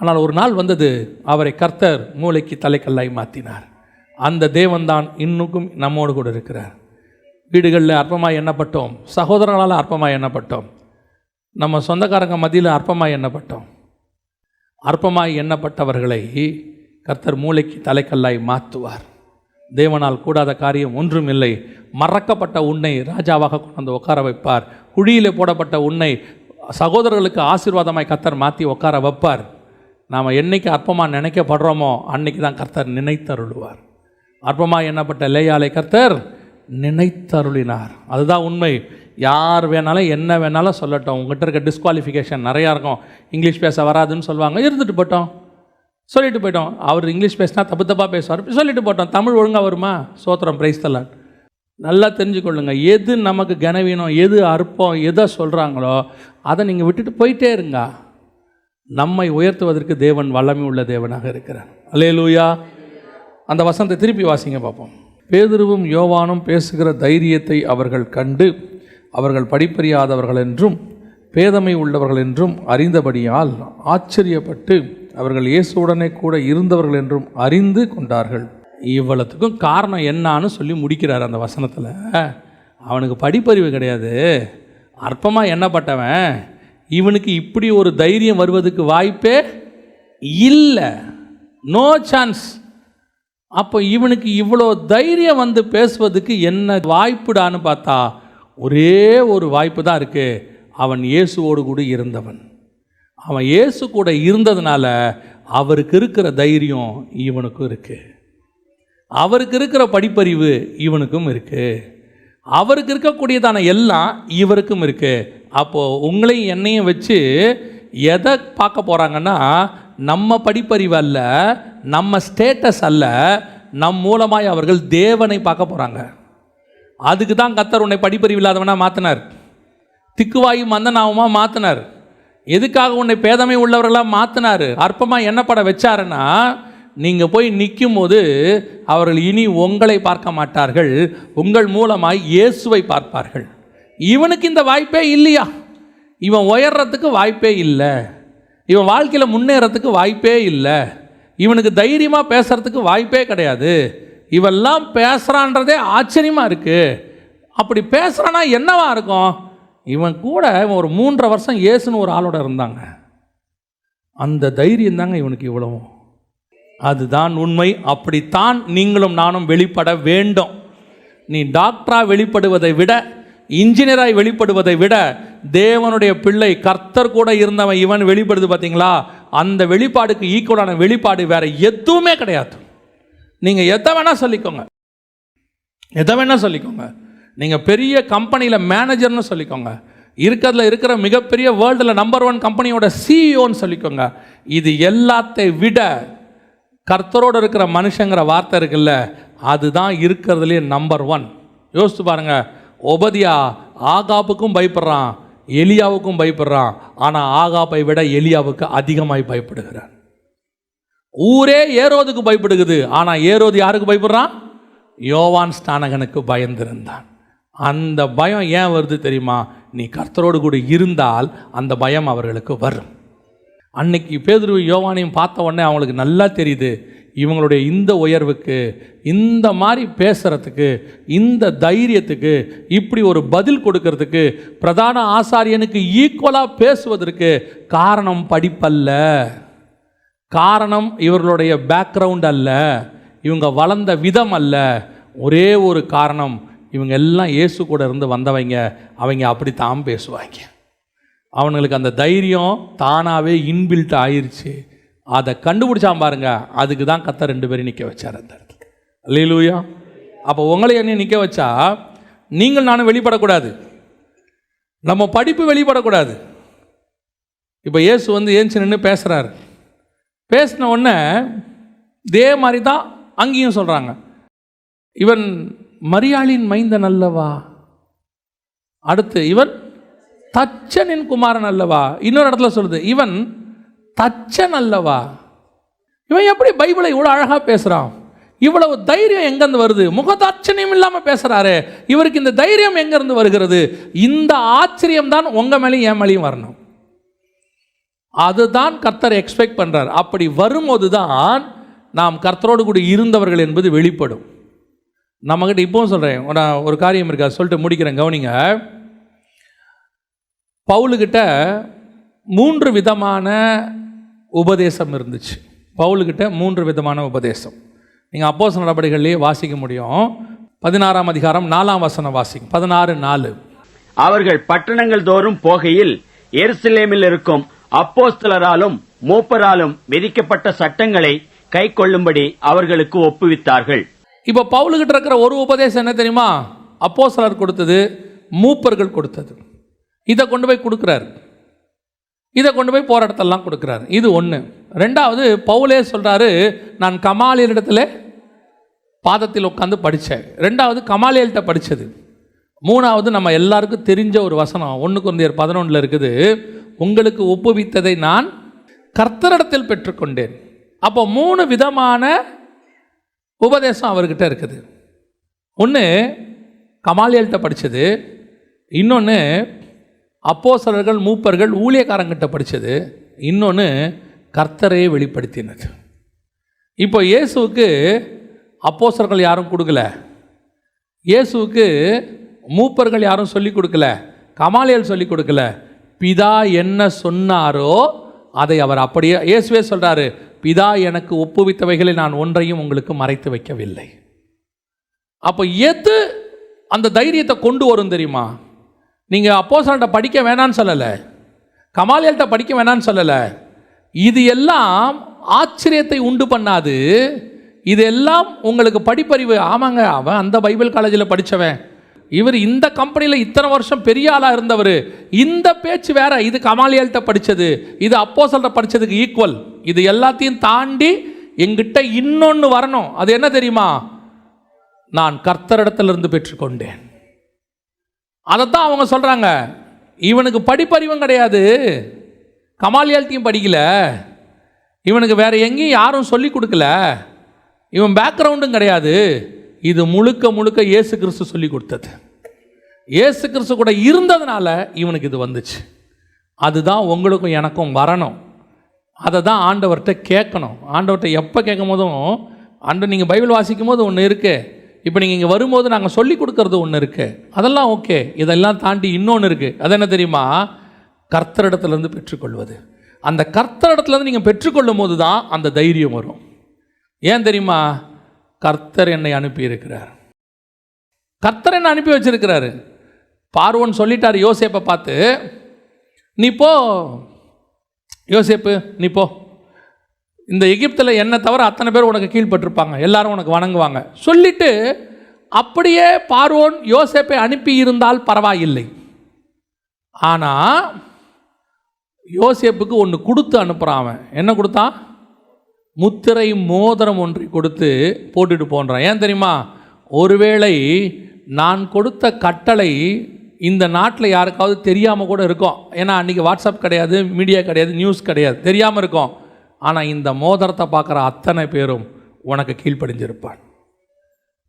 ஆனால் ஒரு நாள் வந்தது, அவரை கர்த்தர் மூளைக்கு தலைக்கல்லாய் மாற்றினார். அந்த தேவன் தான் இன்னுக்கும் நம்மோடு கூட இருக்கிறார். வீடுகளில் அற்பமாக எண்ணப்பட்டோம், சகோதரர்களால் அற்பமாக எண்ணப்பட்டோம், நம்ம சொந்தக்காரங்க மத்தியில் அற்பமாக எண்ணப்பட்டோம். அற்பமாய் எண்ணப்பட்டவர்களை கர்த்தர் மூளைக்கு தலைக்கல்லாய் மாற்றுவார். தேவனால் கூடாத காரியம் ஒன்றும் இல்லை. மறக்கப்பட்ட உன்னை ராஜாவாக கொண்டு வந்து உட்கார வைப்பார். குழியிலே போடப்பட்ட உன்னை சகோதரர்களுக்கு ஆசீர்வாதமாய் கர்த்தர் மாற்றி உட்கார வைப்பார். நாம் என்னைக்கு அற்பமாக நினைக்கப்படுறோமோ அன்னைக்கு தான் கர்த்தர் நினைத்தருளுவார். அற்பமாக எண்ணப்பட்ட லேயாளை கர்த்தர் நினைத்தருளினார். அதுதான் உண்மை. யார் வேணாலும் என்ன வேணாலும் சொல்லட்டும். உங்கள்கிட்ட இருக்க டிஸ்குவாலிஃபிகேஷன் நிறையா இருக்கும். இங்கிலீஷ் பேச வராதுன்னு சொல்லுவாங்க, இருந்துட்டு போட்டோம், சொல்லிட்டு போயிட்டோம். அவர் இங்கிலீஷ் பேசினா தப்பு தப்பாக பேசுவார், சொல்லிட்டு போட்டோம். தமிழ் ஒழுங்காக வருமா? சோத்திரம், பிரைஸ் தி லார்ட். நல்லா தெரிஞ்சுக்கொள்ளுங்க, எது நமக்கு கனவீனம், எது அற்பம், எதை சொல்கிறாங்களோ அதை நீங்கள் விட்டுட்டு போயிட்டே இருங்க. நம்மை உயர்த்துவதற்கு தேவன் வல்லமை உள்ள தேவனாக இருக்கிறார். அல்லேலூயா. அந்த வசனத்தை திருப்பி வாசிங்க பார்ப்போம். பேதுருவும் யோவானும் பேசுகிற தைரியத்தை அவர்கள் கண்டு அவர்கள் படிப்பறியாதவர்கள் என்றும் பேதமை உள்ளவர்கள் என்றும் அறிந்தபடியால் ஆச்சரியப்பட்டு அவர்கள் இயேசுவுடனே கூட இருந்தவர்கள் என்றும் அறிந்து கொண்டார்கள். இவ்வளவுக்கும் காரணம் என்னான்னு சொல்லி முடிக்கிறார் அந்த வசனத்தில். அவனுக்கு படிப்பறிவு கிடையாது, அற்பமாக எண்ணப்பட்டவன். இவனுக்கு இப்படி ஒரு தைரியம் வருவதுக்கு வாய்ப்பே இல்லை, நோ சான்ஸ். அப்போ இவனுக்கு இவ்வளோ தைரியம் வந்து பேசுவதுக்கு என்ன வாய்ப்புடான்னு பார்த்தா ஒரே ஒரு வாய்ப்பு தான் இருக்குது. அவன் இயேசுவோடு கூட இருந்தவன். அவன் இயேசு கூட இருந்ததுனால அவருக்கு இருக்கிற தைரியம் இவனுக்கும் இருக்குது. அவருக்கு இருக்கிற படிப்பறிவு இவனுக்கும் இருக்குது. அவருக்கு இருக்கக்கூடியதான எல்லாம் இவருக்கும் இருக்குது. அப்போது உங்களையும் என்னையும் வச்சு எதை பார்க்க போகிறாங்கன்னா, நம்ம படிப்பறிவு அல்ல, நம்ம ஸ்டேட்டஸ் அல்ல, நம் மூலமாய் அவர்கள் தேவனை பார்க்க போகிறாங்க. அதுக்கு தான் கர்த்தர் உன்னை படிப்பறிவு இல்லாதவனாக மாற்றினார், திக்குவாயும் மந்தனாவுமா மாற்றினார். எதுக்காக உன்னை பேதமை உள்ளவர்களாக மாற்றினார், அற்பமாக எண்ணப்பட வச்சாருன்னா, நீங்கள் போய் நிற்கும் போது அவர்கள் இனி உங்களை பார்க்க மாட்டார்கள், உங்கள் மூலமாய் இயேசுவை பார்ப்பார்கள். இவனுக்கு இந்த வாய்ப்பே இல்லையா? இவன் உயர்றதுக்கு வாய்ப்பே இல்லை, இவன் வாழ்க்கையில் முன்னேறத்துக்கு வாய்ப்பே இல்லை, இவனுக்கு தைரியமாக பேசுகிறதுக்கு வாய்ப்பே கிடையாது. இவெல்லாம் பேசுகிறான்றதே ஆச்சரியமாக இருக்குது. அப்படி பேசுகிறான்னா என்னவா இருக்கும்? இவன் கூட ஒரு 3.5 வருஷம் இயேசுன்னு ஒரு ஆளோட இருந்தாங்க. அந்த தைரியம் தாங்க இவனுக்கு இவ்வளவும். அதுதான் உண்மை. அப்படித்தான் நீங்களும் நானும் வெளிப்பட வேண்டும். நீ டாக்டராக வெளிப்படுவதை விட, இன்ஜினியராய் வெளிப்படுவதை விட, தேவனுடைய பிள்ளை கர்த்தர் கூட இருந்தவன் இவன் வெளிப்படுது பார்த்தீங்களா, அந்த வெளிப்பாடுக்கு ஈக்குவலான வெளிப்பாடு வேற எதுவுமே கிடையாது. நீங்கள் எதை வேணால் சொல்லிக்கோங்க, எதை வேணால் சொல்லிக்கோங்க. நீங்கள் பெரிய கம்பெனியில் மேனேஜர்னு சொல்லிக்கோங்க, இருக்கிற மிகப்பெரிய வேர்ல்டில் நம்பர் 1 கம்பெனியோட சிஇஓன்னு சொல்லிக்கோங்க. இது எல்லாத்தை விட கர்த்தரோடு இருக்கிற மனுஷங்கிற வார்த்தை இருக்குல்ல, அதுதான் இருக்கிறதுலே நம்பர் 1. யோசித்து பாருங்கள். ஒபதியா ஆகாப்புக்கும் பயப்படுறான், எலியாவுக்கும் பயப்படுறான். ஆனால் ஆகாப்பை விட எலியாவுக்கு அதிகமாய் பயப்படுகிறான். ஊரே ஏரோதுக்கு பயப்படுகிறது, ஆனால் ஏரோது யாருக்கு பயப்படுறான்? யோவான் ஸ்நானகனுக்கு பயந்திருந்தான். அந்த பயம் ஏன் வருது தெரியுமா? நீ கர்த்தரோடு கூட இருந்தால் அந்த பயம் அவர்களுக்கு வரும். அன்னைக்கு பேதுரு யோவானையும் பார்த்த உடனே அவங்களுக்கு நல்லா தெரியுது, இவங்களுடைய இந்த உயர்வுக்கு, இந்த மாதிரி பேசுகிறதுக்கு, இந்த தைரியத்துக்கு, இப்படி ஒரு பதில் கொடுக்கறதுக்கு, பிரதான ஆசாரியனுக்கு ஈக்குவலாக பேசுவதற்கு காரணம் படிப்பல்ல, காரணம் இவர்களுடைய பேக்ரவுண்ட் அல்ல, இவங்க வளர்ந்த விதம் அல்ல. ஒரே ஒரு காரணம், இவங்க எல்லாம் இயேசு கூட இருந்து வந்தவங்க. அவங்க அப்படித்தான் பேசுவாங்க. அவனுங்களுக்கு அந்த தைரியம் தானாகவே இன்பில்ட் ஆயிடுச்சு. அதை கண்டுபிடிச்சான் பாருங்க. அதுக்கு தான் கர்த்தர் 2 பேரும் நிற்க வச்சார் அந்த இடத்துல. அல்லேலூயா. அப்போ உங்களை என்னையும் நிற்க வச்சா நீங்கள் நானும் வெளிப்படக்கூடாது, நம்ம படிப்பு வெளிப்படக்கூடாது. இப்போ இயேசு வந்து ஏஞ்சி நின்று பேசுகிறார். பேசின உடனே இதே மாதிரி தான் அங்கேயும் சொல்கிறாங்க, இவன் மரியாளின் மைந்தன் அல்லவா, அடுத்து இவன் தச்சனின் குமாரன் அல்லவா, இன்னொரு இடத்துல சொல்லுது இவன் தச்சன் அல்லவா. இவன் எப்படி பைபிளை இவ்வளோ அழகாக பேசுகிறான்? இவ்வளவு தைரியம் எங்கேருந்து வருது? முகதாட்சணியம் இல்லாமல் பேசுகிறாரு. இவருக்கு இந்த தைரியம் எங்கேருந்து வருகிறது? இந்த ஆச்சரியம் தான் உங்கள் மேலேயும் என் மேலேயும் வரணும். அதுதான் கர்த்தர் எக்ஸ்பெக்ட் பண்ணுறார். அப்படி வரும்போது தான் நாம் கர்த்தரோடு கூட இருந்தவர்கள் என்பது வெளிப்படும். நம்மக்கிட்ட இப்போவும் சொல்கிறேன், ஒரு காரியம் இருக்கா சொல்லிட்டு முடிக்கிறேன், கவனிங்க. பவுலுக்கிட்ட 3 விதமான உபதேசம் இருந்துச்சு. பவுலுக்கிட்ட 3 விதமான உபதேசம். நீங்கள் அப்போஸ்தலர் நடபடிகளிலேயே வாசிக்க முடியும். 16ஆம் அதிகாரம் 4ஆம் வசனம் வாசிக்கும். 16:4. அவர்கள் பட்டணங்கள் தோறும் போகையில் எருசலேமில் இருக்கும் அப்போஸ்தலராலும் மூப்பராலும் விதிக்கப்பட்ட சட்டங்களை கை கொள்ளும்படி அவர்களுக்கு ஒப்புவித்தார்கள். இப்போ பவுலுக்கிட்ட இருக்கிற ஒரு உபதேசம் என்ன தெரியுமா? அப்போஸ்தலர் கொடுத்தது, மூப்பர்கள் கொடுத்தது. இதை கொண்டு போய் கொடுக்குறாரு, இதை கொண்டு போய் போகிற இடத்தெல்லாம் கொடுக்குறாரு. இது ஒன்று. ரெண்டாவது, பவுலே சொல்கிறாரு, நான் கமாலியலிடத்தில் பாதத்தில் உட்காந்து படித்தேன். ரெண்டாவது கமாலியல்கிட்ட படித்தது. மூணாவது, நம்ம எல்லாருக்கும் தெரிஞ்ச ஒரு வசனம் 1 கொரிந்தியர் 11 இருக்குது, உங்களுக்கு ஒப்புவித்ததை நான் கர்த்தரிடத்தில் பெற்றுக்கொண்டேன். அப்போ 3 விதமான உபதேசம் அவர்கிட்ட இருக்குது. ஒன்று கமாலியல்கிட்ட படித்தது, இன்னொன்று அப்போஸ்தலர்கள் மூப்பர்கள் ஊழியக்காரங்கிட்ட படித்தது, இன்னொன்று கர்த்தரையே வெளிப்படுத்தினது. இப்போ இயேசுவுக்கு அப்போஸ்தலர்கள் யாரும் கொடுக்கல, இயேசுவுக்கு மூப்பர்கள் யாரும் சொல்லிக் கொடுக்கல, கமாலியல் சொல்லிக் கொடுக்கல. பிதா என்ன சொன்னாரோ அதை அவர் அப்படியே, இயேசுவே சொல்கிறாரு, பிதா எனக்கு ஒப்புவித்தவைகளை நான் ஒன்றையும் உங்களுக்கு மறைத்து வைக்கவில்லை. அப்போ எது அந்த தைரியத்தை கொண்டு வரும் தெரியுமா? நீங்கள் அப்போஸ்தலர்கிட்ட படிக்க வேணான்னு சொல்லலை, கமாலியல்கிட்ட படிக்க வேணான்னு சொல்லலை. இது எல்லாம் ஆச்சரியத்தை உண்டு பண்ணாது. இதெல்லாம் உங்களுக்கு படிப்பறிவு. ஆமாங்க, அவன் அந்த பைபிள் காலேஜில் படித்தவன், இவர் இந்த கம்பெனியில் இத்தனை வருஷம் பெரிய ஆளாக இருந்தவர், இந்த பேச்சு வேற, இது கமாலியல்கிட்ட படித்தது, இது அப்போஸ்தலர்கிட்ட படித்ததுக்கு ஈக்குவல். இது எல்லாத்தையும் தாண்டி எங்கிட்ட இன்னொன்று வரணும். அது என்ன தெரியுமா? நான் கர்த்தரிடத்திலிருந்து பெற்றுக்கொண்டேன். அதைத்தான் அவங்க சொல்கிறாங்க. இவனுக்கு படிப்பறிவும் கிடையாது, கமாலியல்கிட்டையும் படிக்கல, இவனுக்கு வேற எங்கேயும் யாரும் சொல்லி கொடுக்கல, இவன் பேக்ரவுண்டும் கிடையாது. இது முழுக்க முழுக்க இயேசு கிறிஸ்து சொல்லி கொடுத்தது. இயேசு கிறிஸ்து கூட இருந்ததுனால இவனுக்கு இது வந்துச்சு. அதுதான் உங்களுக்கும் எனக்கும் வரணும். அதை தான் ஆண்டவர்கிட்ட கேட்கணும். ஆண்டவர்கிட்ட எப்போ கேட்கும் போதும், ஆண்டு நீங்கள் பைபிள் வாசிக்கும் போது ஒன்று இருக்குது, இப்போ நீங்கள் இங்கே வரும்போது நாங்கள் சொல்லி கொடுக்கறது ஒன்று இருக்குது, அதெல்லாம் ஓகே. இதெல்லாம் தாண்டி இன்னொன்று இருக்குது. அது என்ன தெரியுமா? கர்த்தரிடத்துலேருந்து பெற்றுக்கொள்வது. அந்த கர்த்தரிடத்துலேருந்து நீங்கள் பெற்றுக்கொள்ளும் போது தான் அந்த தைரியம் வரும். ஏன் தெரியுமா? கர்த்தர் என்னை அனுப்பி இருக்கிறார், கர்த்தர் என்னை அனுப்பி வச்சிருக்கிறாரு. பார்வோன் சொல்லிட்டார் யோசேப்பை பார்த்து, நீ போ யோசேப்பு, நீ போ, இந்த எகிப்தில் என்னை தவிர அத்தனை பேர் உனக்கு கீழ்பட்டிருப்பாங்க, எல்லாரும் உனக்கு வணங்குவாங்க சொல்லிட்டு அப்படியே பார்வோன் யோசேப்பை அனுப்பி இருந்தால் பரவாயில்லை. ஆனால் யோசேப்புக்கு ஒன்று கொடுத்து அனுப்புகிறான். அவன் என்ன கொடுத்தான்? முத்திரை மோதிரம் ஒன்றை கொடுத்து போட்டுட்டு போன்றான். ஏன் தெரியுமா? ஒருவேளை நான் கொடுத்த கட்டளை இந்த நாட்டில் யாருக்காவது தெரியாமல் கூட இருக்கும். ஏன்னா அன்றைக்கி வாட்ஸ்அப் கிடையாது, மீடியா கிடையாது, நியூஸ் கிடையாது, தெரியாமல் இருக்கும். ஆனால் இந்த மோதிரத்தை பார்க்குற அத்தனை பேரும் உனக்கு கீழ்ப்படிஞ்சிருப்பான்.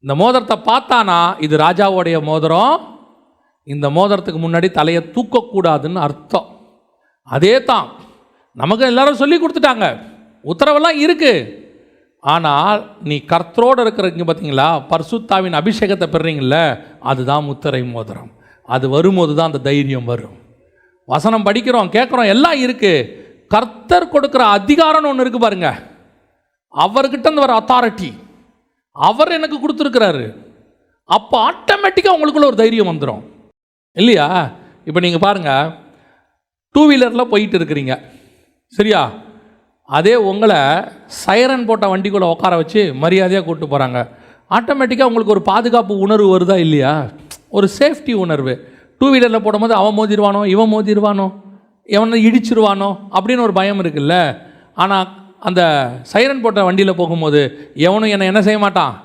இந்த மோதிரத்தை பார்த்தானா இது ராஜாவோடைய மோதிரம், இந்த மோதிரத்துக்கு முன்னாடி தலையை தூக்கக்கூடாதுன்னு அர்த்தம். அதே தான் நமக்கு எல்லாரும் சொல்லி கொடுத்துட்டாங்க, உத்தரவெல்லாம் இருக்கு. ஆனால் நீ கர்த்தரோடு இருக்கிறீங்க பார்த்தீங்களா, பரிசுத்தாவின் அபிஷேகத்தை பெறுறீங்கள, அதுதான் முத்திரை மோதிரம். அது வரும்போது தான் அந்த தைரியம் வரும். வசனம் படிக்கிறோம், கேட்குறோம், எல்லாம் இருக்கு. கர்த்தர் கொடுக்குற அதிகாரம்னு ஒன்று இருக்கு பாருங்க, அவர்கிட்ட இருந்து வர அத்தாரிட்டி அவர் எனக்கு கொடுத்துருக்கிறாரு. அப்போ ஆட்டோமேட்டிக்காக உங்களுக்குள்ள ஒரு தைரியம் வந்துடும் இல்லையா? இப்போ நீங்கள் பாருங்கள், 2 வீலரில் போயிட்டு இருக்கிறீங்க சரியா, அதே உங்களை சைரன் போட்ட வண்டிக்குள்ளே உட்கார வச்சு மரியாதையாக கூப்பிட்டு போகிறாங்க. ஆட்டோமேட்டிக்காக உங்களுக்கு ஒரு பாதுகாப்பு உணர்வு வருதா இல்லையா? ஒரு சேஃப்டி உணர்வு. 2 வீலரில் போடும்போது அவன் மோதிடுவானோ, இவன் மோதிடுவானோ, எவனை இடிச்சிருவானோ அப்படின்னு ஒரு பயம் இருக்குல்ல. ஆனால் அந்த சைரன் போட்ட வண்டியில் போகும்போது எவனும் என்னை என்ன செய்ய மாட்டான்,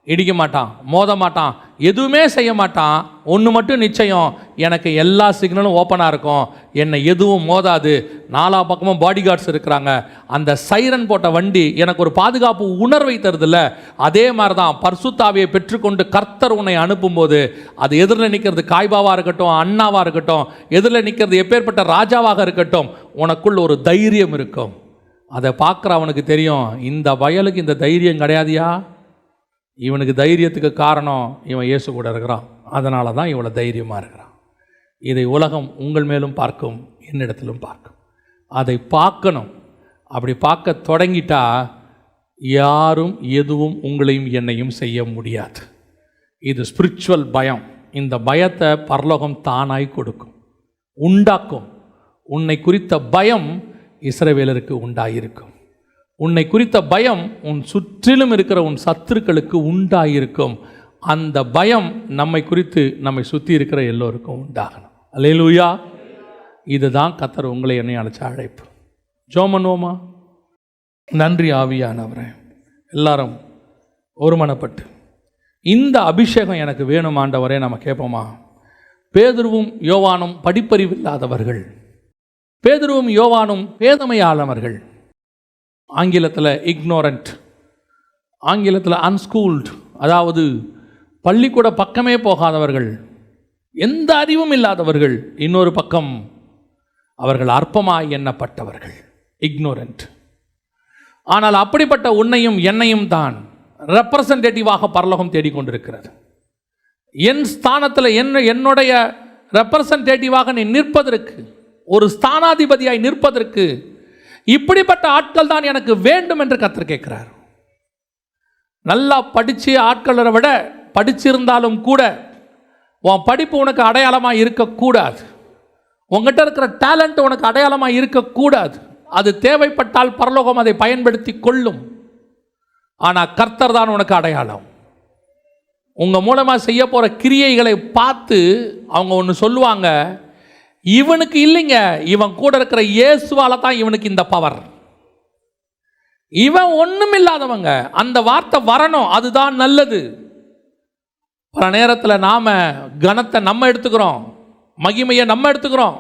இடிக்க மாட்டான், மோத மாட்டான், எதுவுமே செய்ய மாட்டான். ஒன்று மட்டும் நிச்சயம், எனக்கு எல்லா சிக்னலும் ஓப்பனாக இருக்கும், என்னை எதுவும் மோதாது, 4 பக்கமும் பாடி கார்ட்ஸ் இருக்கிறாங்க. அந்த சைரன் போட்ட வண்டி எனக்கு ஒரு பாதுகாப்பு உணர்வை தருதில்ல. அதே மாதிரி தான் பரிசுத்தாவியை பெற்றுக்கொண்டு கர்த்தர் உன்னை அனுப்பும்போது, அது எதிரில் நிற்கிறது காய்பாவாக இருக்கட்டும், அண்ணாவாக இருக்கட்டும், எதிரில் நிற்கிறது எப்பேற்பட்ட ராஜாவாக இருக்கட்டும், உனக்குள் ஒரு தைரியம் இருக்கும். அதை பார்க்குற அவனுக்கு தெரியும், இந்த வயலுக்கு இந்த தைரியம் கிடையாதியா, இவனுக்கு தைரியத்துக்கு காரணம் இவன் இயேசு கூட இருக்கிறான், அதனால தான் இவ்வளோ தைரியமாக இருக்கிறான். இதை உலகம் உங்கள் மேலும் பார்க்கும், என்னிடத்திலும் பார்க்கும். அதை பார்க்கணும். அப்படி பார்க்க தொடங்கிட்டா யாரும் எதுவும் உங்களையும் என்னையும் செய்ய முடியாது. இது ஸ்பிரிச்சுவல் பயம். இந்த பயத்தை பரலோகம் தானாய் கொடுக்கும், உண்டாக்கும். உன்னை குறித்த பயம் இஸ்ரவேலருக்கு உண்டாயிருக்கும். உன்னை குறித்த பயம் உன் சுற்றிலும் இருக்கிற உன் சத்துருக்களுக்கு உண்டாயிருக்கும். அந்த பயம் நம்மை குறித்து நம்மை சுற்றி இருக்கிற எல்லோருக்கும் உண்டாகணும். அல்லேலூயா. இதுதான் கர்த்தர் உங்களை என்னை அழைச்ச அழைப்பு. ஜோமனோமா. நன்றி ஆவியானவரே. எல்லாரும் ஒருமனப்பட்டு இந்த அபிஷேகம் எனக்கு வேணும் ஆண்டவரே நம்ம கேட்போமா? பேதுருவும் யோவானும் படிப்பறிவில்லாதவர்கள், பேதுருவும் யோவானும் பேதமையானவர்கள். ஆங்கிலத்தில் இக்னோரண்ட், ஆங்கிலத்தில் அன்ஸ்கூல்டு, அதாவது பள்ளிக்கூட பக்கமே போகாதவர்கள், எந்த அறிவும் இல்லாதவர்கள். இன்னொரு பக்கம் அவர்கள் அற்பமாய் எண்ணப்பட்டவர்கள், இக்னோரண்ட். ஆனால் அப்படிப்பட்ட உன்னையும் என்னையும் தான் ரெப்ரசன்டேட்டிவாக பரலோகம் தேடிக்கொண்டிருக்கிறது. என் ஸ்தானத்தில் என்னுடைய ரெப்ரசன்டேட்டிவாக நீ நிற்பதற்கு, ஒரு ஸ்தானாதிபதியாய் நிற்பதற்கு இப்படிப்பட்ட ஆட்கள் தான் எனக்கு வேண்டும் என்று கர்த்தர் கேட்கிறார். நல்லா படித்து ஆட்களை விட படிச்சிருந்தாலும் கூட உன் படிப்பு உனக்கு அடையாளமாக இருக்கக்கூடாது. உங்ககிட்ட இருக்கிற டேலண்ட் உனக்கு அடையாளமாக இருக்கக்கூடாது. அது தேவைப்பட்டால் பரலோகம் அதை பயன்படுத்தி கொள்ளும். ஆனால் கர்த்தர் தான் உனக்கு அடையாளம். உங்கள் மூலமாக செய்ய போகிற கிரியைகளை பார்த்து அவங்க ஒன்று சொல்லுவாங்க, இவனுக்கு இல்லைங்க, இவன் கூட இருக்கிற இயேசுவால தான் இவனுக்கு இந்த பவர். இவன் ஒன்றும் இல்லாதவங்க. அந்த வார்த்தை வரணும், அதுதான் நல்லது. பல நேரத்தில் நாம் கனத்தை நம்ம எடுத்துக்கிறோம், மகிமையை நம்ம எடுத்துக்கிறோம்.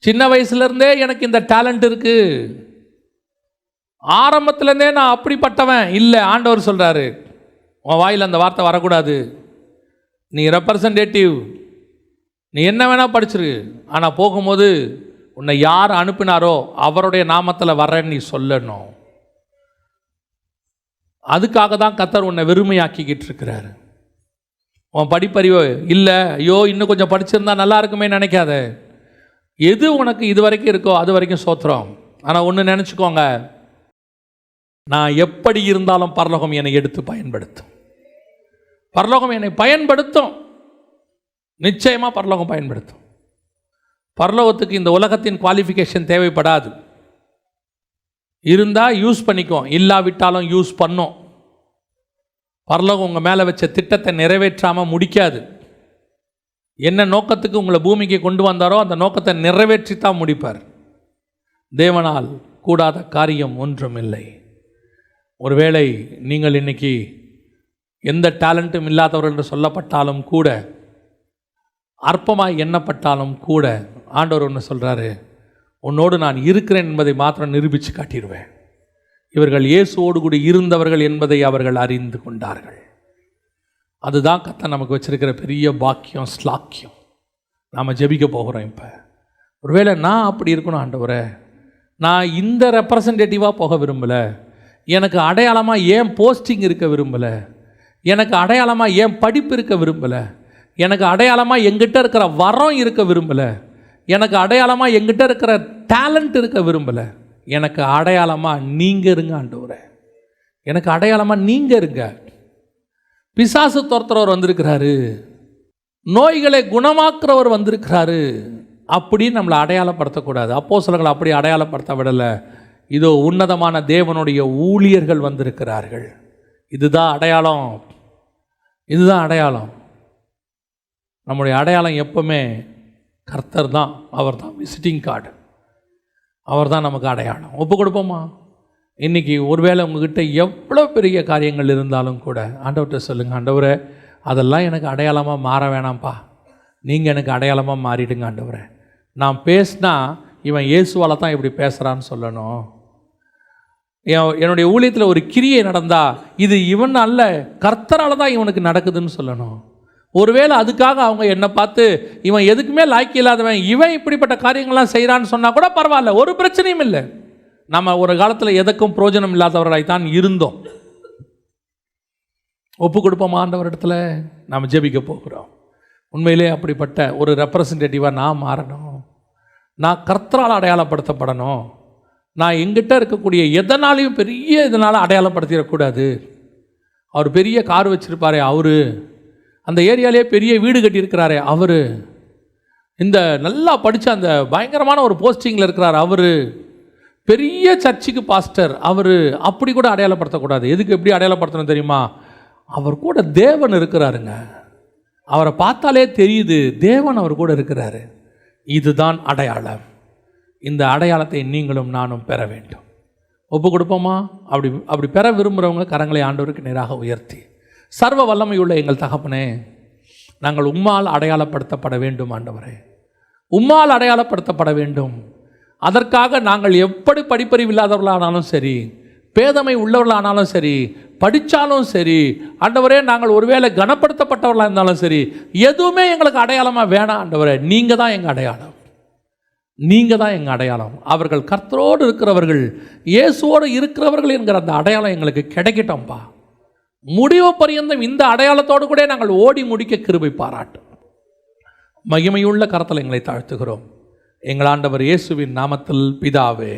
சின்ன வயசுலேருந்தே எனக்கு இந்த டேலண்ட் இருக்குது, ஆரம்பத்துலேருந்தே நான் அப்படிப்பட்டவன் இல்லை. ஆண்டவர் சொல்கிறாரு, உன் வாயில் அந்த வார்த்தை வரக்கூடாது. நீ ரெப்ரசன்டேட்டிவ், நீ என்ன வேணால் படிச்சிரு, ஆனால் போகும்போது உன்னை யார் அனுப்பினாரோ அவருடைய நாமத்தில் வர்றேன்னு நீ சொல்லணும். அதுக்காக தான் கர்த்தர் உன்னை வெறுமையாக்கிக்கிட்டு இருக்கிறாரு. உன் படிப்பறிவு இல்லை, ஐயோ இன்னும் கொஞ்சம் படிச்சிருந்தா நல்லா இருக்குமே நினைக்காத. எது உனக்கு இது வரைக்கும் இருக்கோ அது வரைக்கும் சோத்திரம். ஆனால் ஒன்று நினச்சிக்கோங்க, நான் எப்படி இருந்தாலும் பரலோகம் என்னை எடுத்து பயன்படுத்தும். பரலோகம் என்னை பயன்படுத்தும், நிச்சயமாக பரலோகம் பயன்படுத்தும். பரலோகத்துக்கு இந்த உலகத்தின் குவாலிஃபிகேஷன் தேவைப்படாது. இருந்தால் யூஸ் பண்ணிக்கோ, இல்லாவிட்டாலும் யூஸ் பண்ணும். பரலோகம் உங்கள் மேலே வச்ச திட்டத்தை நிறைவேற்றாமல் முடிக்காது. என்ன நோக்கத்துக்கு உங்களை பூமிக்கு கொண்டு வந்தாரோ அந்த நோக்கத்தை நிறைவேற்றி தான் முடிப்பார். தேவனால் கூடாத காரியம் ஒன்றும் இல்லை. ஒருவேளை நீங்கள் இன்னைக்கு எந்த டேலண்ட்டும் இல்லாதவர்கள் என்று சொல்லப்பட்டாலும் கூட, அற்பமாய் எண்ணப்பட்டாலும் கூட, ஆண்டவர் ஒன்று சொல்கிறாரு, உன்னோடு நான் இருக்கிறேன் என்பதை மாத்திரம் நிரூபித்து காட்டிடுவேன். இவர்கள் இயேசுவோடு கூட இருந்தவர்கள் என்பதை அவர்கள் அறிந்து கொண்டார்கள். அதுதான் கர்த்தர் நமக்கு வச்சிருக்கிற பெரிய பாக்கியம், ஸ்லாக்கியம். நாம் ஜெபிக்க போகிறோம். இப்போ ஒருவேளை நான் அப்படி இருக்கணும் ஆண்டவரே, நான் இந்த ரெப்ரசன்டேட்டிவாக போக விரும்பலை, எனக்கு அடையாளமாக ஏன் போஸ்டிங் இருக்க விரும்பலை, எனக்கு அடையாளமாக ஏன் படிப்பு இருக்க விரும்பலை, எனக்கு அடையாளமாக எங்கிட்ட இருக்கிற வரம் இருக்க விரும்பலை, எனக்கு அடையாளமாக எங்கிட்ட இருக்கிற டேலண்ட் இருக்க விரும்பலை, எனக்கு அடையாளமாக நீங்கள் இருங்க ஆண்டவரே, எனக்கு அடையாளமாக நீங்கள் இருங்க. பிசாசு துரத்துறவர் வந்திருக்கிறாரு, நோய்களை குணமாக்குறவர் வந்திருக்கிறாரு அப்படின்னு நம்மளை அடையாளப்படுத்தக்கூடாது. அப்போஸ்தலர்கள் அப்படி அடையாளப்படுத்த விடலை. இதோ உன்னதமான தேவனுடைய ஊழியர்கள் வந்திருக்கிறார்கள். இதுதான் அடையாளம், இதுதான் அடையாளம். நம்முடைய அடையாளம் எப்பவுமே கர்த்தர் தான். அவர் தான் விசிட்டிங் கார்டு, அவர் தான் நமக்கு அடையாளம். ஒப்பு கொடுப்போமா? இன்றைக்கி ஒருவேளை உங்ககிட்ட எவ்வளோ பெரிய காரியங்கள் இருந்தாலும் கூட ஆண்டவர்கிட்ட சொல்லுங்கள், ஆண்டவரே அதெல்லாம் எனக்கு அடையாளமாக மாற வேணாம்ப்பா, நீங்கள் எனக்கு அடையாளமாக மாறிடுங்க ஆண்டவரே. நான் பேசினா இவன் இயேசுவால் தான் இப்படி பேசுகிறான்னு சொல்லணும். என்னுடைய ஊழியத்தில் ஒரு கிரியை நடந்தால் இது இவன் அல்ல, கர்த்தரால் தான் இவனுக்கு நடக்குதுன்னு சொல்லணும். ஒருவேளை அதுக்காக அவங்க என்னை பார்த்து இவன் எதுக்குமே லாய்க்கு இல்லாதவன், இவன் இப்படிப்பட்ட காரியங்கள்லாம் செய்கிறான்னு சொன்னால் கூட பரவாயில்ல, ஒரு பிரச்சனையும் இல்லை. நம்ம ஒரு காலத்தில் எதுக்கும் பிரயோஜனம் இல்லாதவர்களாய் தான் இருந்தோம். ஒப்பு கொடுப்போமா ஆண்டவரிடத்துல? நாம் ஜெபிக்க போகிறோம். உண்மையிலே அப்படிப்பட்ட ஒரு ரெப்ரசன்டேட்டிவாக நான் மாறணும். நான் கர்த்தரால் அடையாளப்படுத்தப்படணும். நான் எங்கிட்ட இருக்கக்கூடிய எதனாலையும் பெரிய இதனால் அடையாளப்படுத்திடக்கூடாது. அவர் பெரிய கார் வச்சுருப்பாரே அவரு, அந்த ஏரியாலே பெரிய வீடு கட்டியிருக்கிறாரே அவர், இந்த நல்லா படித்த அந்த பயங்கரமான ஒரு போஸ்டிங்கில் இருக்கிறார் அவர், பெரிய சர்ச்சுக்கு பாஸ்டர் அவர், அப்படி கூட அடையாளப்படுத்தக்கூடாது. எதுக்கு எப்படி அடையாளப்படுத்தணும் தெரியுமா? அவர் கூட தேவன் இருக்கிறாருங்க. அவரை பார்த்தாலே தெரியுது தேவன் அவர் கூட இருக்கிறாரு. இதுதான் அடையாளம். இந்த அடையாளத்தை நீங்களும் நானும் பெற வேண்டும். ஒப்பு கொடுப்போமா? அப்படி பெற விரும்புகிறவங்க கரங்களை ஆண்டவருக்கு நேராக உயர்த்தி, சர்வ வல்லமையுள்ள எங்கள் தகப்பனே, நாங்கள் உம்மால் அடையாளப்படுத்தப்பட வேண்டும் ஆண்டவரே, உம்மால் அடையாளப்படுத்தப்பட வேண்டும். அதற்காக நாங்கள் எப்படி படிப்பறிவு இல்லாதவர்களானாலும் சரி, பேதமை உள்ளவர்களானாலும் சரி, படித்தாலும் சரி ஆண்டவரே, நாங்கள் ஒருவேளை கனப்படுத்தப்பட்டவர்களாக இருந்தாலும் சரி, எதுவுமே எங்களுக்கு அடையாளமாக வேணாம் ஆண்டவரே. நீங்கள் தான் எங்கள் அடையாளம், நீங்கள் தான் எங்கள் அடையாளம். அவர்கள் கர்த்தரோடு இருக்கிறவர்கள், இயேசுவோடு இருக்கிறவர்கள் என்கிற அந்த அடையாளம் எங்களுக்கு கிடைக்கட்டோம்ப்பா. முடிவு பரியந்தம் இந்த அடையாளத்தோடு கூட நாங்கள் ஓடி முடிக்க கிருபை பாராட்டும். மகிமையுள்ள கரத்தில் எங்களை தாழ்த்துகிறோம் எங்கள் ஆண்டவர் இயேசுவின் நாமத்தில் பிதாவே.